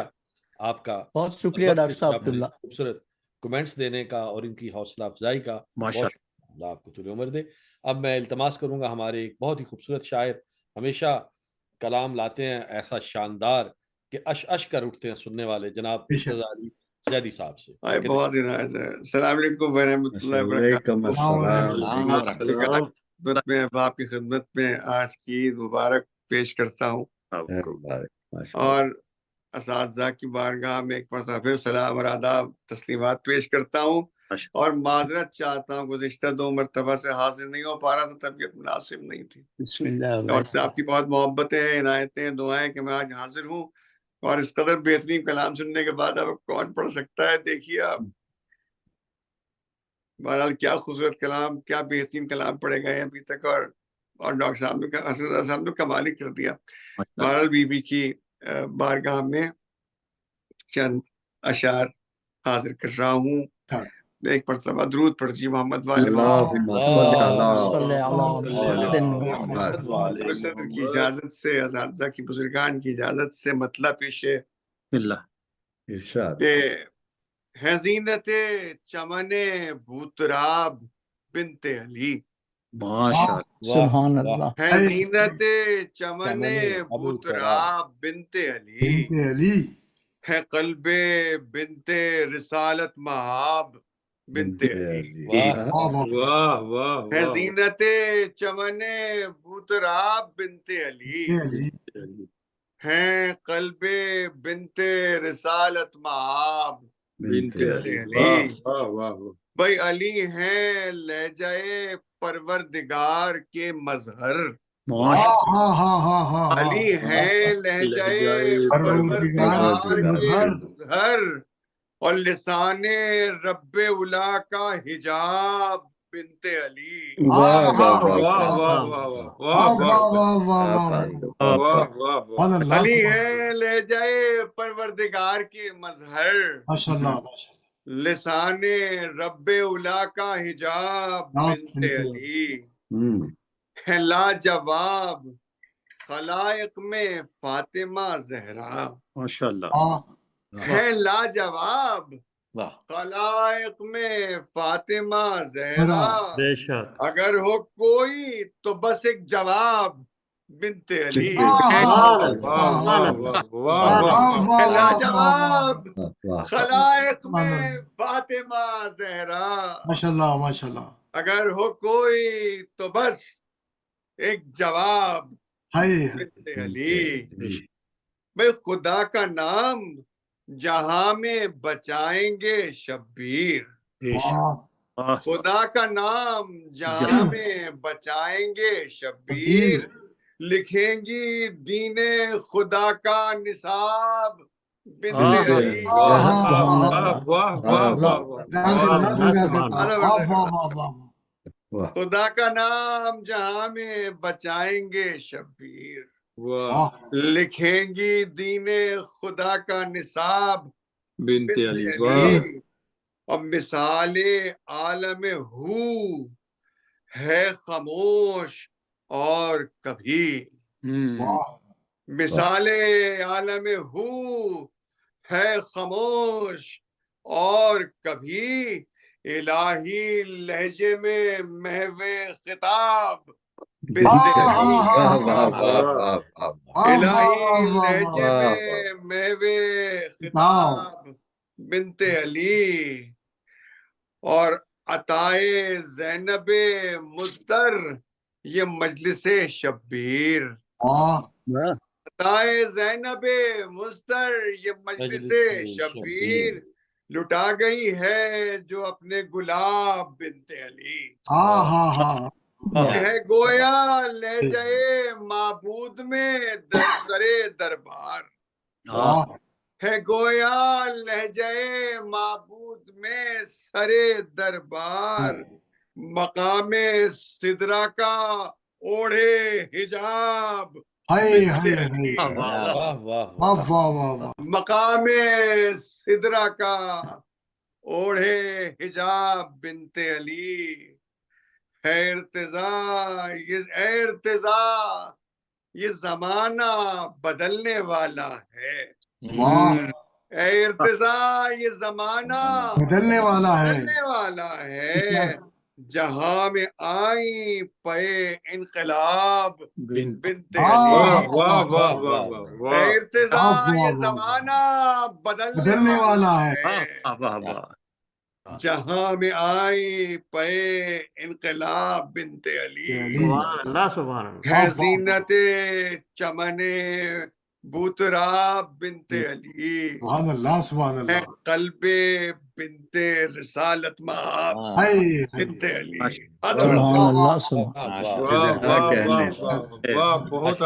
آپ کا، بہت شکریہ ڈاکٹر صاحب اپنے عبداللہ. خوبصورت کمنٹس دینے کا اور ان کی حوصلہ افزائی کا. ماشاء بہت شکریہ. اللہ آپ کو طول عمر دے. اب میں التماس کروں گا، ہمارے ایک بہت ہی خوبصورت شاعر ہمیشہ کلام لاتے ہیں ایسا شاندار کہ اش کر اٹھتے ہیں سننے والے، جناب بے شک. مرتضیٰ علی زیدی صاحب سے. آئے بہت عنایت ہے. السلام علیکم ورحمۃ اللہ وبرکاتہ. خدمت میں آپ کی خدمت میں آج کی عید مبارک پیش کرتا ہوں، اور اساتذہ کی بارگاہ میں ایک مرتبہ پھر سلام اور آداب تسلیمات پیش کرتا ہوں، اور معذرت چاہتا ہوں گزشتہ 2 مرتبہ سے حاضر نہیں ہو پا رہا تھا، طبیعت مناسب نہیں تھی. بسم اللہ. ڈاکٹر صاحب کی بہت محبتیں ہیں، عنایتیں، دعائیں کہ میں آج حاضر ہوں، اور اس قدر بہترین کلام سننے کے بعد اب کون پڑھ سکتا ہے. دیکھیے آپ، بہرحال کیا خوبصورت کلام، کیا بہترین کلام پڑھے گئے ابھی تک، اور ڈاکٹر صاحب نے حسن صاحب نے کمال ہی کر دیا. بہرحال بی بی کی بارگاہ میں چند اشعار حاصل کر رہا ہوں. ایک مرتبہ درود پڑھجی محمد والے صدر کی اجازت سے، اساتذہ کی بزرگان کی اجازت سے مطلب پیش ہے کہ ہے زینت چمن بوتراب بنت علی. سبحان اللہ. ہے زینت چمن بوتراب بنت علی، ہے قلب بنت رسالت مہاب بنت علی. واہ واہ. ہے زینت چمن بوتراب بنت علی، ہے قلب بنت رسالت مہاب بنت علی واہ واہ واہ بھائی علی ہیں لہجہ پروردگار کے مظہر علی ہیں لہجہ پروردگار کے مظہر اور لسان رب اولا کا حجاب بنت علی واہ واہ واہ واہ واہ واہ واہ علی ہیں لہجہ پروردگار کے مظہر لسان رب اولا کا حجاب بنت علی ہے لاجواب خلائق میں فاطمہ زہرا ماشاءاللہ ہے لاجواب خلائق میں فاطمہ زہرا بے شک اگر ہو کوئی تو بس ایک جواب بنت علی ہے لاجواب خلائق میں فاطمہ زہرا ماشاءاللہ ماشاءاللہ اگر ہو کوئی تو بس ایک جواب بنت علی بھائی خدا کا نام جہاں میں بچائیں گے شبیر خدا کا نام جہاں میں بچائیں گے شبیر لکھیں گی دین خدا کا نصاب بنت علی خدا کا نام جہاں میں بچائیں گے شبیر لکھیں گی دین خدا کا نصاب بنت علی اب مثال عالم ہو ہے خاموش اور کبھی مثال عالم ہو ہے خاموش اور کبھی الہی لہجے میں محو خطاب بنت علی الہی لہجے میں محو خطاب بنت علی اور عطائے زینب مزدر یہ مجلس شبیر عطائے زینب مزدر یہ مجلس شبیر لٹا گئی ہے جو اپنے گلاب بنت علی ہے گویا لہجہ معبود میں سرے دربار ہے گویا لہجہ معبود میں سرے دربار مقام سدرہ کا اوڑھے حجاب مقام سدرہ کا اوڑھے حجاب بنت علی ہے ارتضا یہ زمانہ بدلنے والا ہے اے ارتضا یہ زمانہ بدلنے والا ہے جہاں میں آئی پے انقلاب بنت علی اے ارتضا یہ زمانہ بدلنے والا ہے جہاں میں آئی پے انقلاب بنت علی ہے زینت چمن بوتراب بنت علی سبحان اللہ سبحان ہے اللہ قلب بنت رسالت مآب بنت علی سبحان اللہ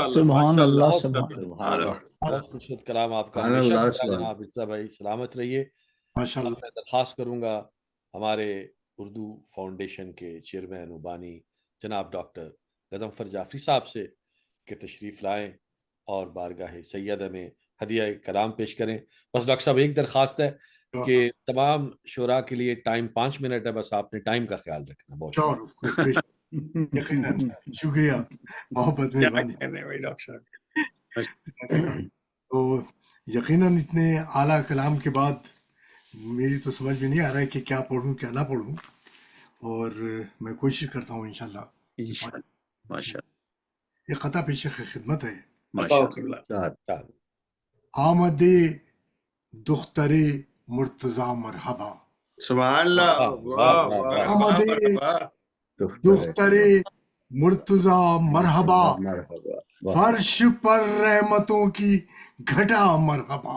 سبحان اللہ بہت خوبصورت کلام آپ کا ہمیشہ جناب عزیزہ بھائی سلامت رہیے میں درخواست کروں گا ہمارے اردو فاؤنڈیشن کے چیئرمین و بانی جناب ڈاکٹر غضنفر جعفری صاحب سے کہ تشریف لائیں اور بارگاہ سیدہ میں ہدیہ کلام پیش کریں. بس ڈاکٹر صاحب ایک درخواست ہے کہ تمام شعراء کے لیے ٹائم 5 منٹ ہے، بس آپ نے ٹائم کا خیال رکھنا. بہت شکریہ محبت مہربانی. تو یقیناً اتنے اعلیٰ کلام کے بعد میری تو سمجھ میں نہیں آ رہا ہے کہ کیا پڑھوں کیا نہ پڑھوں، اور میں کوشش کرتا ہوں انشاءاللہ. یہ قطع پیش خدمت ہے. آمد دختر مرتضی مرحبا. سبحان اللہ. آمد دختر مرتضی مرحبا، فرش پر رحمتوں کی گھٹا مرحبا.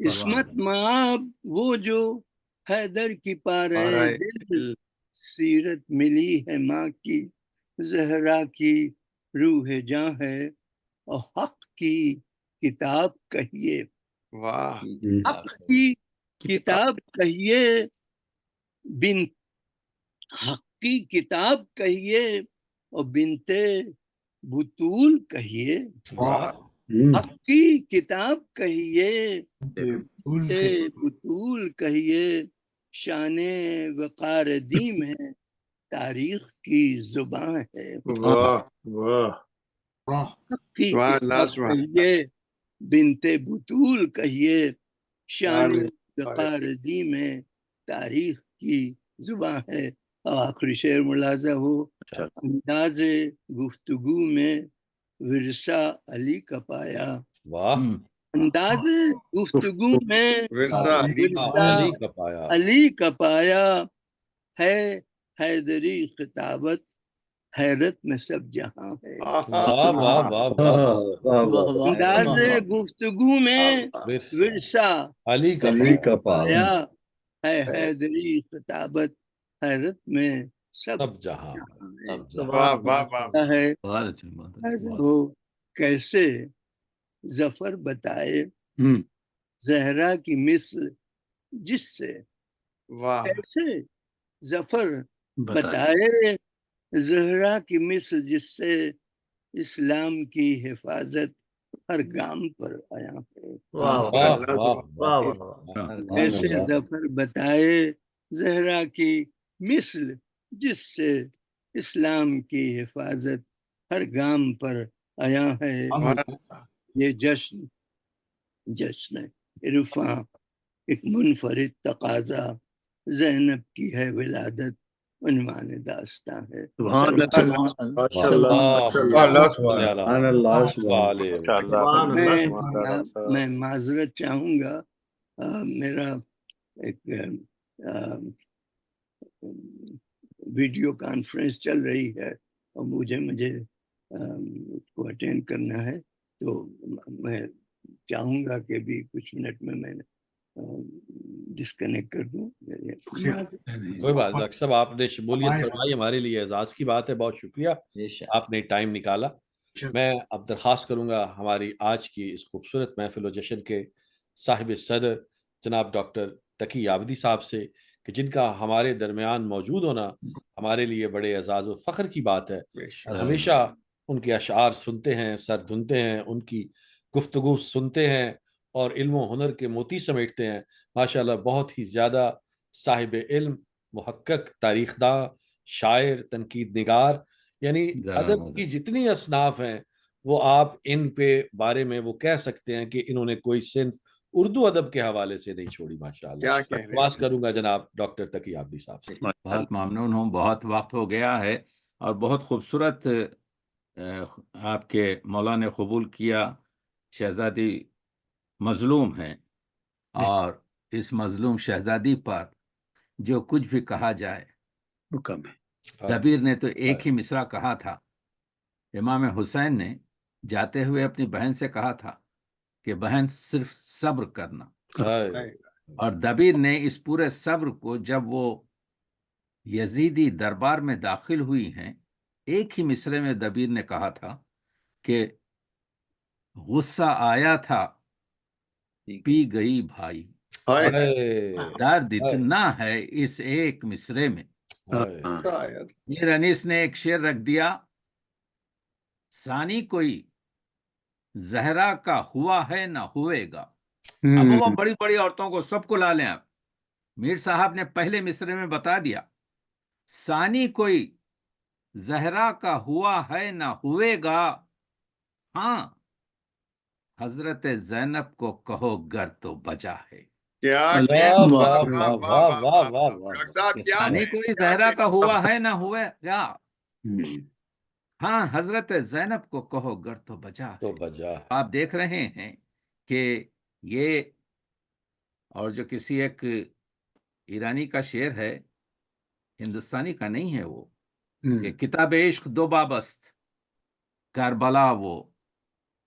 عصمت مآب وہ جو حیدر کی پارے دل، سیرت ملی ہے ماں کی زہرا کی روح جاں ہے، اور حق کی کتاب کہیے، واہ حق کی کتاب کہیے، بن حق کی کتاب کہیے اور بنتے بطول کہیے، حق کی کتاب کہیے، بنتے بطول کہیے، شان وقار دیم ہے، تاریخ کی زباں ہے، واہ واہ حق کی واہ کتاب کہیے، بنتے بطول کہیے، شان وقار دیم ہے، تاریخ کی زباں ہے۔ اور آخری شعر ملاحظہ ہو، انداز گفتگو میں ورثہ علی کا پایا، واہ انداز گفتگو میں ورثہ ورثہ علی کا پایا، ہے حیدری خطابت، حیرت میں سب جہاں ہے، واہ واہ واہ واہ انداز گفتگو میں ورثہ علی کا پایا، ہے حیدری خطابت، حیرت میں سب جہاں واہ واہ واہ ہے، بہت اچھا بہت اچھا۔ وہ کیسے ظفر بتائے زہرا کی مثل جس سے، واہ کیسے ظفر بتائے زہرا کی مثل جس سے، اسلام کی حفاظت ہر گام پر آیا ہے، کیسے ظفر بتائے زہرا کی مثل جس سے، اسلام کی حفاظت ہر گام پر آیا ہے، یہ جشن عرفاں ایک منفرد تقاضا، زینب کی ہے ولادت، عنوان داستاں ہے۔ ماشاء اللہ میں معذرت چاہوں گا، میرا ایک ویڈیو کانفرنس چل رہی ہے اور مجھے اس کو اٹینڈ کرنا ہے، تو میں چاہوں گا کہ بھی کچھ منٹ میں ڈسکنیکٹ کر دوں۔ کوئی بات نہیں ڈاکٹر صاحب، آپ نے شمولیت فرمائی، ہمارے لیے اعزاز کی بات ہے، بہت شکریہ آپ نے ٹائم نکالا۔ میں اب درخواست کروں گا ہماری آج کی اس خوبصورت محفل و جشن کے صاحب صدر جناب ڈاکٹر تقی عابدی صاحب سے، کہ جن کا ہمارے درمیان موجود ہونا ہمارے لیے بڑے اعزاز و فخر کی بات ہے، اور ہمیشہ ان کے اشعار سنتے ہیں، سر دھنتے ہیں، ان کی گفتگو سنتے ہیں اور علم و ہنر کے موتی سمیٹتے ہیں۔ ماشاءاللہ بہت ہی زیادہ صاحب علم، محقق، تاریخ داں، شاعر، تنقید نگار، یعنی ادب کی جتنی اصناف ہیں وہ آپ ان پہ بارے میں وہ کہہ سکتے ہیں کہ انہوں نے کوئی صنف اردو ادب کے حوالے سے نہیں چھوڑی۔ ماشاءاللہ بات کروں گا جناب ڈاکٹر تقی عابدی صاحب سے۔ بہت ممنون ہوں، بہت وقت ہو گیا ہے اور بہت خوبصورت آپ کے مولا نے قبول کیا، شہزادی مظلوم ہیں اور اس مظلوم شہزادی پر جو کچھ بھی کہا جائے وہ کم ہے۔ دبیر نے تو ایک ہی مصرع کہا تھا، امام حسین نے جاتے ہوئے اپنی بہن سے کہا تھا کہ بہن صرف صبر کرنا، اور دبیر نے اس پورے صبر کو جب وہ یزیدی دربار میں داخل ہوئی ہیں، ایک ہی مصرے میں دبیر نے کہا تھا کہ غصہ آیا تھا پی گئی بھائی، درد اتنا ہے اس ایک مصرے میں۔ میر انیس نے ایک شعر رکھ دیا، ثانی کوئی زہرا کا ہوا ہے نہ ہوئے گا۔ اب وہ بڑی بڑی عورتوں کو سب کو لا لیں، اب میر صاحب نے پہلے مصرے میں بتا دیا، ثانی کوئی زہرا کا ہوا ہے نہ ہوئے گا، ہاں حضرت زینب کو کہو گر تو بجا ہے۔ ثانی کوئی زہرا کا ہوا ہے نہ ہوئے گا، ہاں حضرت زینب کو کہو گر تو بجا ہے۔ آپ دیکھ رہے ہیں کہ یہ، اور جو کسی ایک ایرانی کا شعر ہے، ہندوستانی کا نہیں ہے وہ، کہ کتاب عشق دو بابست کربلا وہ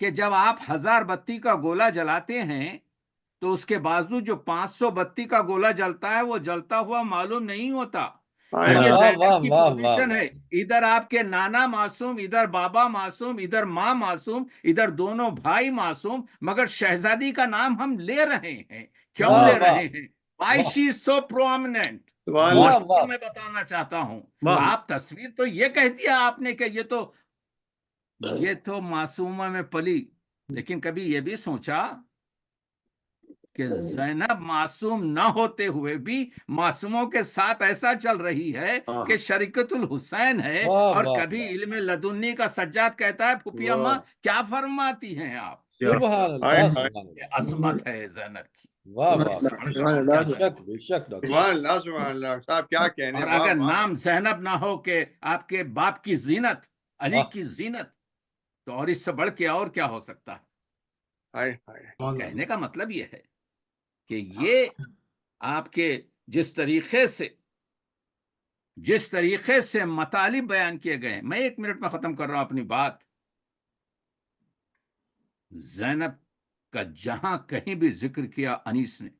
کہ جب آپ 1000 بتی کا گولا جلاتے ہیں تو اس کے باوجود جو 500 بتی کا گولا جلتا ہے وہ جلتا ہوا معلوم نہیں ہوتا. یہ زینب کی پوزیشن ہے. ادھر آپ کے نانا معصوم، ادھر بابا معصوم، ادھر ماں معصوم، ادھر دونوں بھائی معصوم، مگر شہزادی کا نام ہم لے رہے ہیں. کیوں لے رہے ہیں؟ Why she is so prominent. میں بتانا چاہتا ہوں. آپ تصویر تو یہ کہہ دیا آپ نے کہ یہ تو معصومہ میں پلی، لیکن کبھی یہ بھی سوچا کہ زینب معصوم نہ ہوتے ہوئے بھی معصوموں کے ساتھ ایسا چل رہی ہے کہ شریکت الحسین ہے. اور کبھی علم لدنی کا سجاد کہتا ہے پھوپھی اماں کیا فرماتی ہیں آپ؟ سبحان اللہ، یہ عظمت ہے زینب کی. واہ واہ، بے شک ڈاکٹر سبحان اللہ، سبحان اللہ صاحب، کیا کہنے. اور اگر نام زینب نہ ہو کہ آپ کے باپ کی زینت، علی کی زینت، تو اور اس سے بڑھ کے اور کیا ہو سکتا ہے؟ کہنے کا مطلب یہ ہے کہ یہ آپ کے جس طریقے سے مطالب بیان کیے گئے ہیں. میں 1 منٹ میں ختم کر رہا ہوں اپنی بات. زینب کا جہاں کہیں بھی ذکر کیا انیس نے.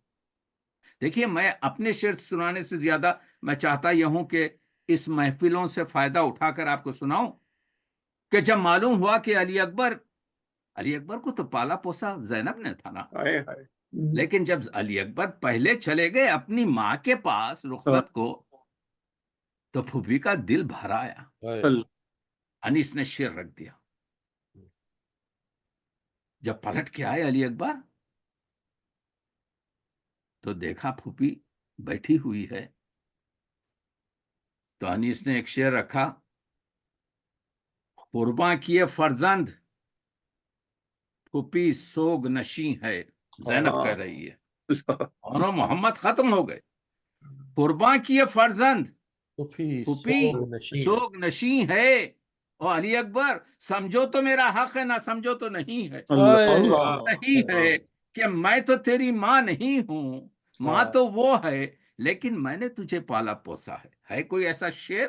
دیکھیے، میں اپنے شعر سنانے سے زیادہ میں چاہتا یہ ہوں کہ اس محفلوں سے فائدہ اٹھا کر آپ کو سناؤں کہ جب معلوم ہوا کہ علی اکبر کو تو پالا پوسا زینب نے تھا نا، لیکن جب علی اکبر پہلے چلے گئے اپنی ماں کے پاس رخصت کو، تو پھوپھی کا دل بھر آیا. انیس نے شعر رکھ دیا. جب پلٹ کے آئے علی اکبر تو دیکھا پھوپھی بیٹھی ہوئی ہے، تو انیس نے ایک شعر رکھا، قرباں کیے فرزند پھوپھی سوگ نشیں ہے. زینب کہہ رہی ہے اور محمد ختم ہو گئے. قرباں کیے فرزند پھوپھی سوگ نشیں ہے، اور علی اکبر سمجھو تو میرا حق ہے، نہ سمجھو تو نہیں ہے. صحیح ہے کہ میں تو تیری ماں نہیں ہوں، ماں تو وہ ہے، لیکن میں نے تجھے پالا پوسا ہے. کوئی ایسا شعر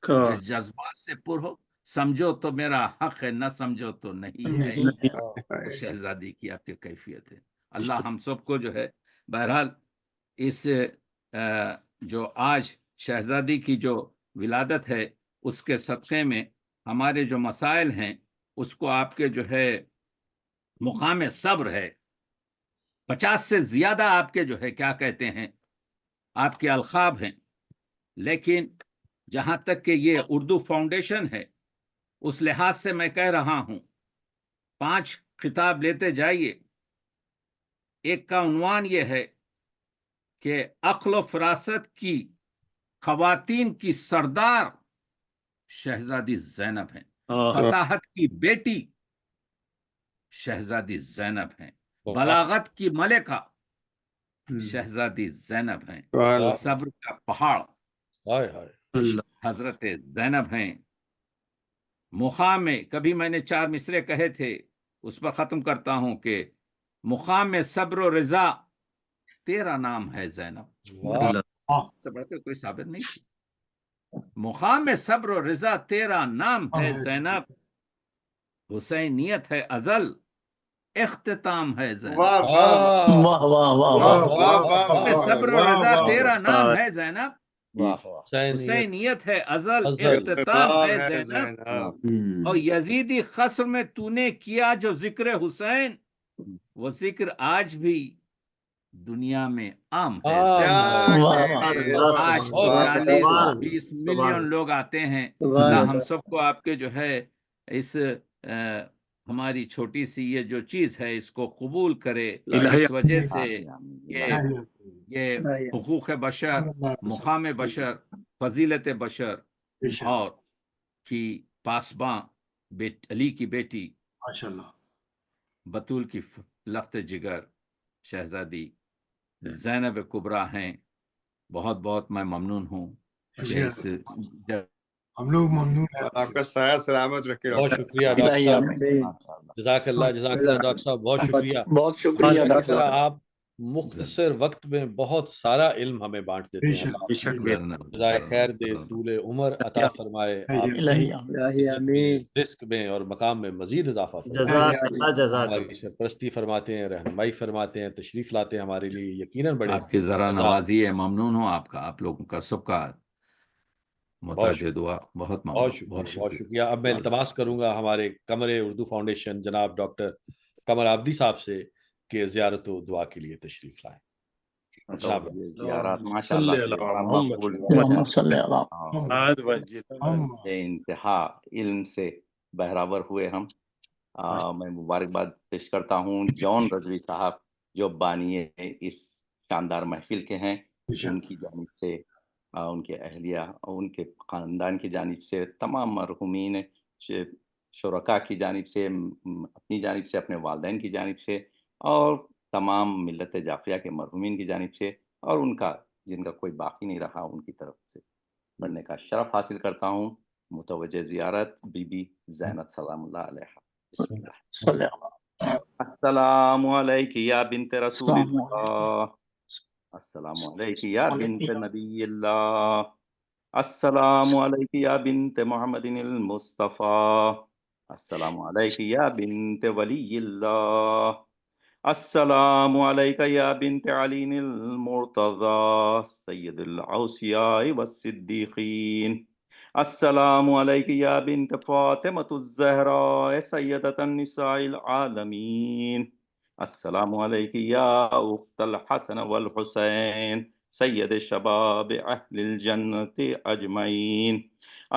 جو جذبات سے پر ہو؟ سمجھو تو میرا حق ہے، نہ سمجھو تو نہیں ہے. شہزادی کی آپ کی کیفیت ہے. اللہ ہم سب کو جو ہے بہرحال اس جو آج شہزادی کی جو ولادت ہے اس کے صدقے میں ہمارے جو مسائل ہیں اس کو آپ کے جو ہے مقام صبر ہے، 50 سے زیادہ آپ کے جو ہے کیا کہتے ہیں آپ کے القاب ہیں. لیکن جہاں تک کہ یہ اردو فاؤنڈیشن ہے اس لحاظ سے میں کہہ رہا ہوں 5 خطاب لیتے جائیے. ایک کا عنوان یہ ہے کہ عقل و فراست کی خواتین کی سردار شہزادی زینب ہیں، فصاحت کی بیٹی شہزادی زینب ہیں، بلاغت کی ملکہ شہزادی زینب ہیں، صبر کا پہاڑ حضرت زینب ہیں. مقام میں کبھی میں نے 4 مصرے کہے تھے، اس پر ختم کرتا ہوں کہ مقام میں صبر و رضا تیرا نام ہے زینب. سے بڑھ کر کوئی ثابت نہیں تھی. مقام میں صبر و رضا تیرا نام ہے زینب، حسینیت ہے ازل اختتام ہے زینب. صبر و رضا تیرا نام ہے زینب، حسینیت ہے ازل اختتام ہے زینب. اور یزیدی قصر میں تو نے کیا جو ذکر حسین، وہ ذکر آج بھی دنیا میں عام ہے. آج 40-20 ملین لوگ آتے ہیں. اللہ ہم سب کو آپ کے جو ہے اس ہماری چھوٹی سی یہ جو چیز ہے اس کو قبول کرے. اس وجہ سے یہ حقوق بشر، مقام بشر، فضیلت بشر اور کی پاسباں علی کی بیٹی بطول کی لخت جگر شہزادی زینب کبریٰ ہیں. بہت بہت میں ممنون ہوں. ہم لوگ ممنون ہیں. آپ کا سایہ سلامت رکھے. بہت شکریہ ڈاکٹر صاحب، جزاک اللہ ڈاکٹر صاحب، بہت شکریہ. بہت شکریہ ڈاکٹر صاحب. آپ مختصر وقت میں بہت سارا علم ہمیں بانٹ دیتے ہیں. جزائے خیر دے، طول عمر عطا فرمائے، آپ رزق میں اور مقام میں مزید اضافہ فرمائے، ہماری سرپرستی فرماتے ہیں، رہنمائی فرماتے ہیں، تشریف لاتے ہیں ہمارے لیے. یقیناً بڑے آپ کی ذرا نوازی ہے، ممنون ہوں آپ کا، آپ لوگوں کا سب کا متوجہ دعا، بہت ممنون، بہت شکریہ. اب میں التماس کروں گا ہمارے قمر اردو فاؤنڈیشن جناب ڈاکٹر قمر عابدی صاحب سے کہ زیارت و دعا کے لیے تشریف لائیں. انتہا علم سے بہراور ہوئے ہم. میں مبارکباد پیش کرتا ہوں جان رضوی صاحب جو بانی اس شاندار محفل کے ہیں. ان کی جانب سے، ان کے اہلیہ، ان کے خاندان کی جانب سے، تمام مرحومین شرکا کی جانب سے، اپنی جانب سے، اپنے والدین کی جانب سے، اور تمام ملت جعفریہ کے مرحومین کی جانب سے، اور ان کا جن کا کوئی باقی نہیں رہا ان کی طرف سے پڑھنے کا شرف حاصل کرتا ہوں. متوجہ زیارت بی بی زینب سلام اللہ علیہ. بسم اللہ. السلام علیکم یا بنت رسول اللہ، السلام علیکم یا بنت نبی اللہ، السلام علیکم یا بنت محمد المصطفیٰ، السلام علیکم یا بنت ولی اللہ، السلام علیکم یا بنت علی المرتضی سید الاوصیاء والصدیقین، السلام علیکم یا بنت فاطمۃ الزہراء سیدۃ النساء العالمین، السلام علیکم یا اخت الحسن والحسین سید شباب اہل الجنت اجمعین،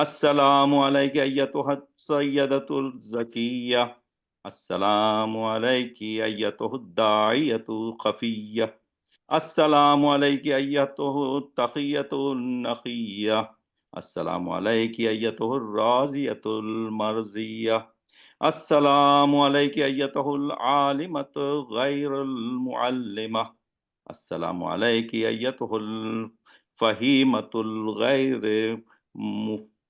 السلام علیکم ایتها السیدۃ الزکیہ، السلام علیکم ایتها الداعیۃ الخفیہ، السلام علیکم ایتها التقیۃ النقیہ، السلام علیکم ایتها الراضیۃ المرضیہ، السلام علیکم ایتها العالمۃ غیر المعلمہ، السلام علیکم ایتها الفہیمۃ الغیر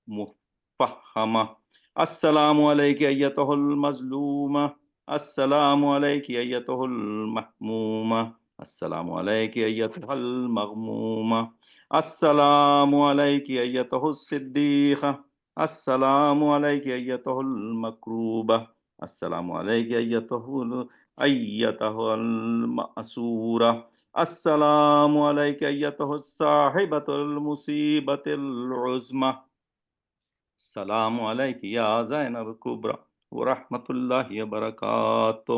مفہمہ، السلام علیکم ایتها المظلومہ، السلام علیکم ایتها المحمومہ، السلام علیکم ایتها المغمومہ، السلام علیکم ایتها الصدیقہ، السلام علیکم ایتها المکروبہ، السلام علیکم ایتها المأسورہ، السلام علیکم ایتها الصاحبۃ المصیبۃ العظمی، السلام علیکم یا زینب کبریٰ ورحمۃ اللہ وبرکاتہ،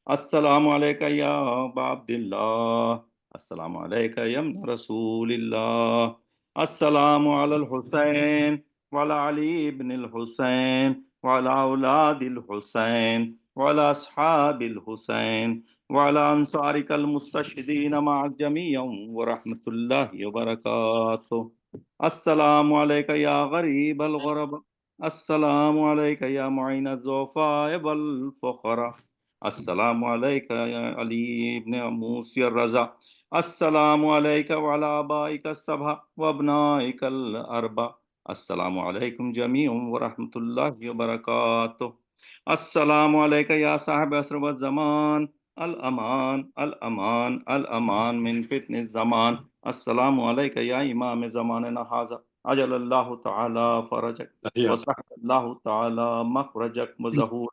السلام علیکم یا ابا عبد اللہ، السلام علیکم یا ابن رسول اللہ، السلام علی الحسین وعلی علی بن الحسین وعلی اولاد الحسین وعلی اصحاب الحسین وعلی انصارک المستشہدین مع جمیع ورحمۃ اللہ وبرکاتہ، السلام علیکم یا غریب الغرب، السلام علیکم یا معین الضعفاء والفقراء، السلام علیکم یا علی ابن موسی الرضا، السلام علیکم وعلی آبائک السبع وابنائک الاربع، السلام علیکم جمیع ورحمۃ اللہ وبرکاتہ، السلام علیکم یا صاحب عصر والزمان، الامان الامان الامان من فتن الزمان، السلام علیکم یا امام زماننا ھذا عجل اللہ تعالی فرجک وصح اللہ تعالی مخرجک وظہور،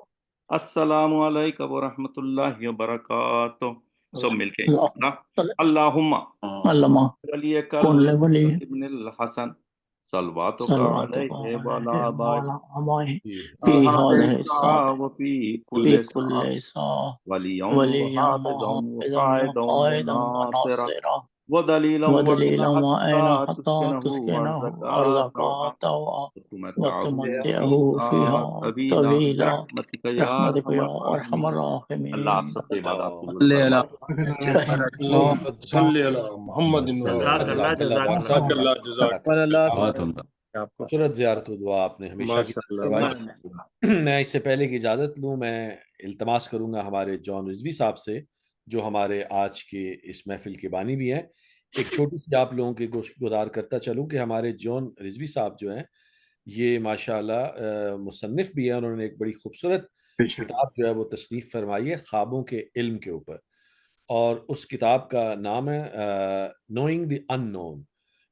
السلام علیکم ورحمۃ اللہ وبرکاتہ. سب مل کے اللہم ولی کل ابن الحسن صلواتک علیہ وعلی آبائہ فی هذه الساعة وفی کل ساعة ولیاً وحافظاً وقائداً وناصراً ودلیلا ومعینا حتی تسکنہ ارضکا وتمتعہ فیہا طویلا برحمتک یا ارحم الراحمین. اللہ آپ سب کے عبادات قبول فرمائے. صلی علی محمد. خوبصورت زیارت و دعا آپ نے ہمیشہ کی کروائی. میں اس سے پہلے کی اجازت لوں، میں التماس کروں گا ہمارے جان رضوی صاحب سے جو ہمارے آج کے اس محفل کے بانی بھی ہیں. ایک چھوٹی سی آپ لوگوں کے گوش گزار کرتا چلوں کہ ہمارے جان رضوی صاحب جو ہیں یہ ماشاءاللہ مصنف بھی ہیں. انہوں نے ایک بڑی خوبصورت کتاب جو ہے وہ تصنیف فرمائی ہے خوابوں کے علم کے اوپر. اور اس کتاب کا نام ہے knowing the in known,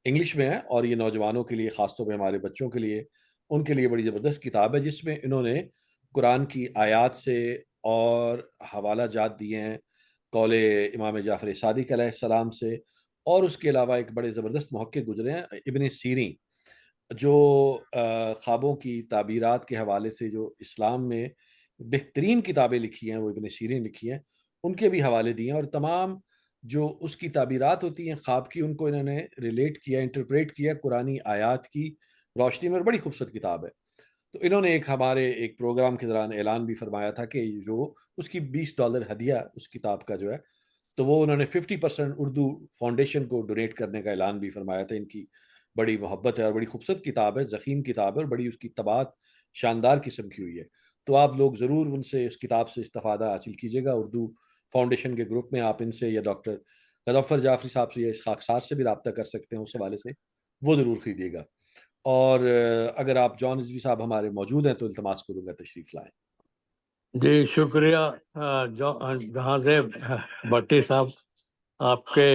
English میں ہے، اور یہ نوجوانوں کے لیے، خاص طور پہ ہمارے بچوں کے لیے، ان کے لیے بڑی زبردست کتاب ہے، جس میں انہوں نے قرآن کی آیات سے اور حوالہ جات دیے ہیں قول امام جعفر صادق علیہ السلام سے، اور اس کے علاوہ ایک بڑے زبردست محقق گزرے ہیں ابن سیرین، جو خوابوں کی تعبیرات کے حوالے سے جو اسلام میں بہترین کتابیں لکھی ہیں وہ ابن سیرین لکھی ہیں، ان کے بھی حوالے دیے ہیں، اور تمام جو اس کی تعبیرات ہوتی ہیں خواب کی، ان کو انہوں نے ریلیٹ کیا، انٹرپریٹ کیا قرآنی آیات کی روشنی میں، اور بڑی خوبصورت کتاب ہے۔ تو انہوں نے ہمارے ایک پروگرام کے دوران اعلان بھی فرمایا تھا کہ جو اس کی $20 ہدیہ اس کتاب کا جو ہے، تو وہ انہوں نے 50% اردو فاؤنڈیشن کو ڈونیٹ کرنے کا اعلان بھی فرمایا تھا۔ ان کی بڑی محبت ہے اور بڑی خوبصورت کتاب ہے، ضخیم کتاب ہے، اور بڑی اس کی طباعت شاندار قسم کی ہوئی ہے۔ تو آپ لوگ ضرور ان سے، اس کتاب سے استفادہ حاصل کیجیے گا۔ اردو فاؤنڈیشن کے گروپ میں آپ ان سے یا ڈاکٹر غضنفر جعفری صاحب سے یا اسحاق صار سے بھی رابطہ کر سکتے ہیں، اس حوالے سے وہ ضرور خریدیے گا۔ اور اگر آپ جان رضوی صاحب ہمارے موجود ہیں تو التماس کروں گا تشریف لائیں۔ جی شکریہ جہاں سے بھٹی صاحب، آپ کے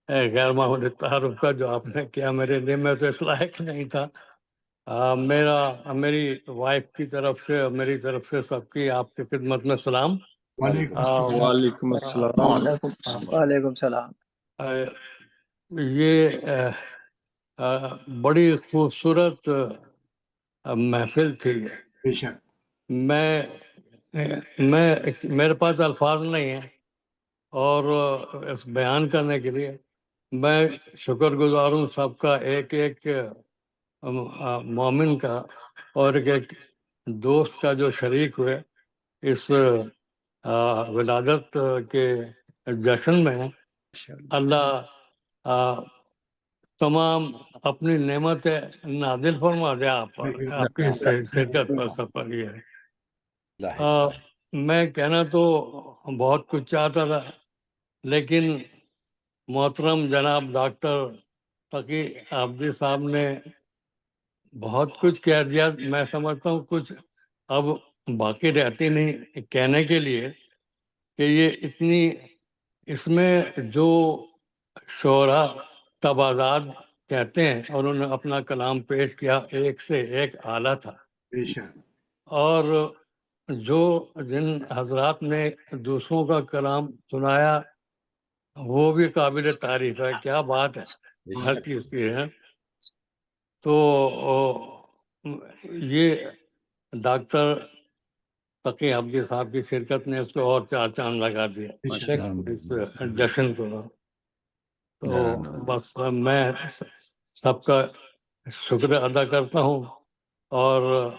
غیر معمولی تعارف کا جو آپ نے کیا میرے لیے، میں تو اس لائق نہیں تھا۔ میری وائف کی طرف سے اور میری طرف سے سب کی آپ کی خدمت میں سلام۔ وعلیکم السلام۔ وعلیکم السلام۔ یہ بڑی خوبصورت محفل تھی۔ بے شک۔ میرے پاس الفاظ نہیں ہیں اور اس بیان کرنے کے لیے میں شکر گزار ہوں سب کا، ایک ایک مومن کا اور ایک دوست کا جو شریک ہوئے اس ولادت کے جشن میں۔ اللہ تمام اپنی نعمت نازل فرما دے آپ کی شرکت پر سب پر۔ یہ میں کہنا تو بہت کچھ چاہتا تھا، لیکن محترم جناب ڈاکٹر تقی عابدی صاحب نے بہت کچھ کہہ دیا۔ میں سمجھتا ہوں کچھ اب باقی رہتی نہیں کہنے کے لیے، کہ یہ اتنی، اس میں جو شعرا تبادات کہتے ہیں، اور انہوں نے اپنا کلام پیش کیا، ایک سے ایک اعلیٰ تھا۔ اور جو جن حضرات نے دوسروں کا کلام سنایا وہ بھی قابل تعریف ہے۔ کیا بات ہے ہر چیز کی ہے۔ تو یہ ڈاکٹر تقی عابدی صاحب کی شرکت نے اس کو اور چار چاند لگا دیا اس جشن کو۔ تو بس میں سب کا شکر ادا کرتا ہوں، اور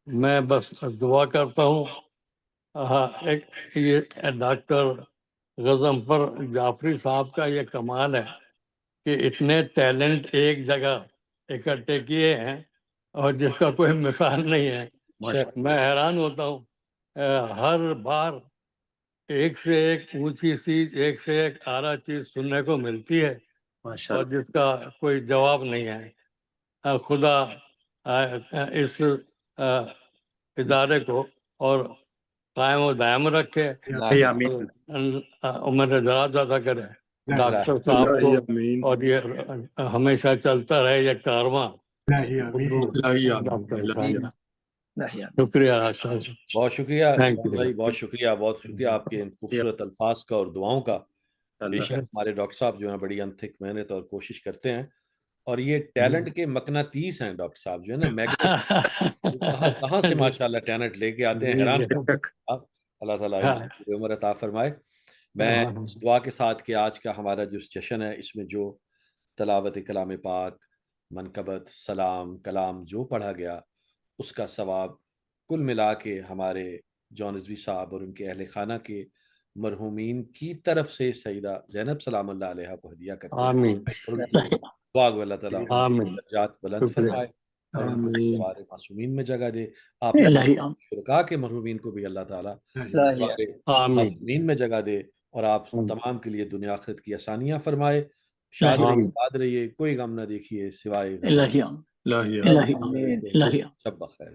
میں بس دعا کرتا ہوں۔ ایک یہ ڈاکٹر غضنفر جعفری صاحب کا یہ کمال ہے کہ اتنے ٹیلنٹ ایک جگہ اکٹھے کیے ہیں، اور جس کا کوئی مثال نہیں ہے۔ میں حیران ہوتا ہوں، ہر بار ایک سے ایک اونچی چیز، ایک سے ایک اعلیٰ چیز سننے کو ملتی ہے، اور جس کا کوئی جواب نہیں ہے۔ خدا اس ادارے کو اور قائم و دائم رکھے، عمر دراز عطا کرے ڈاکٹر صاحب کو، اور یہ ہمیشہ چلتا رہے یہ کارواں۔ شکریہ بہت شکریہ بھائی، بہت شکریہ، بہت شکریہ آپ کے ان خوبصورت الفاظ کا اور دعاؤں کا۔ بے شک ہمارے ڈاکٹر صاحب جو ہیں بڑی انتھک محنت اور کوشش کرتے ہیں، اور یہ ٹیلنٹ کے مقناطیس ہیں ڈاکٹر صاحب جو ہے نا، میگنیٹ، کہاں سے ماشاءاللہ ٹیلنٹ لے کے آتے ہیں، حیران۔ اللہ تعالیٰ عمر عطا فرمائے۔ میں اس دعا کے ساتھ کہ آج کا ہمارا جو جشن ہے، اس میں جو تلاوت کلام پاک، منقبت، سلام، کلام جو پڑھا گیا، اس کا ثواب کل ملا کے ہمارے جان رضوی صاحب اور ان کے اہل خانہ کے مرحومین کی طرف سے سیدہ زینب سلام اللہ علیہ کو ہدیہ کرتے ہیں۔ آمین۔ دعا گو اللہ تعالیٰ درجات بلند فرمائے، معصومین میں جگہ دے۔ آپ شرکاء کے مرحومین کو بھی اللہ تعالیٰ معصومین میں جگہ دے، اور آپ تمام کے لیے دنیا آخرت کی آسانیاں فرمائے۔ شاد رہیے، باد رہیے، کوئی غم نہ دیکھیے سوائے الہی شب بخیر۔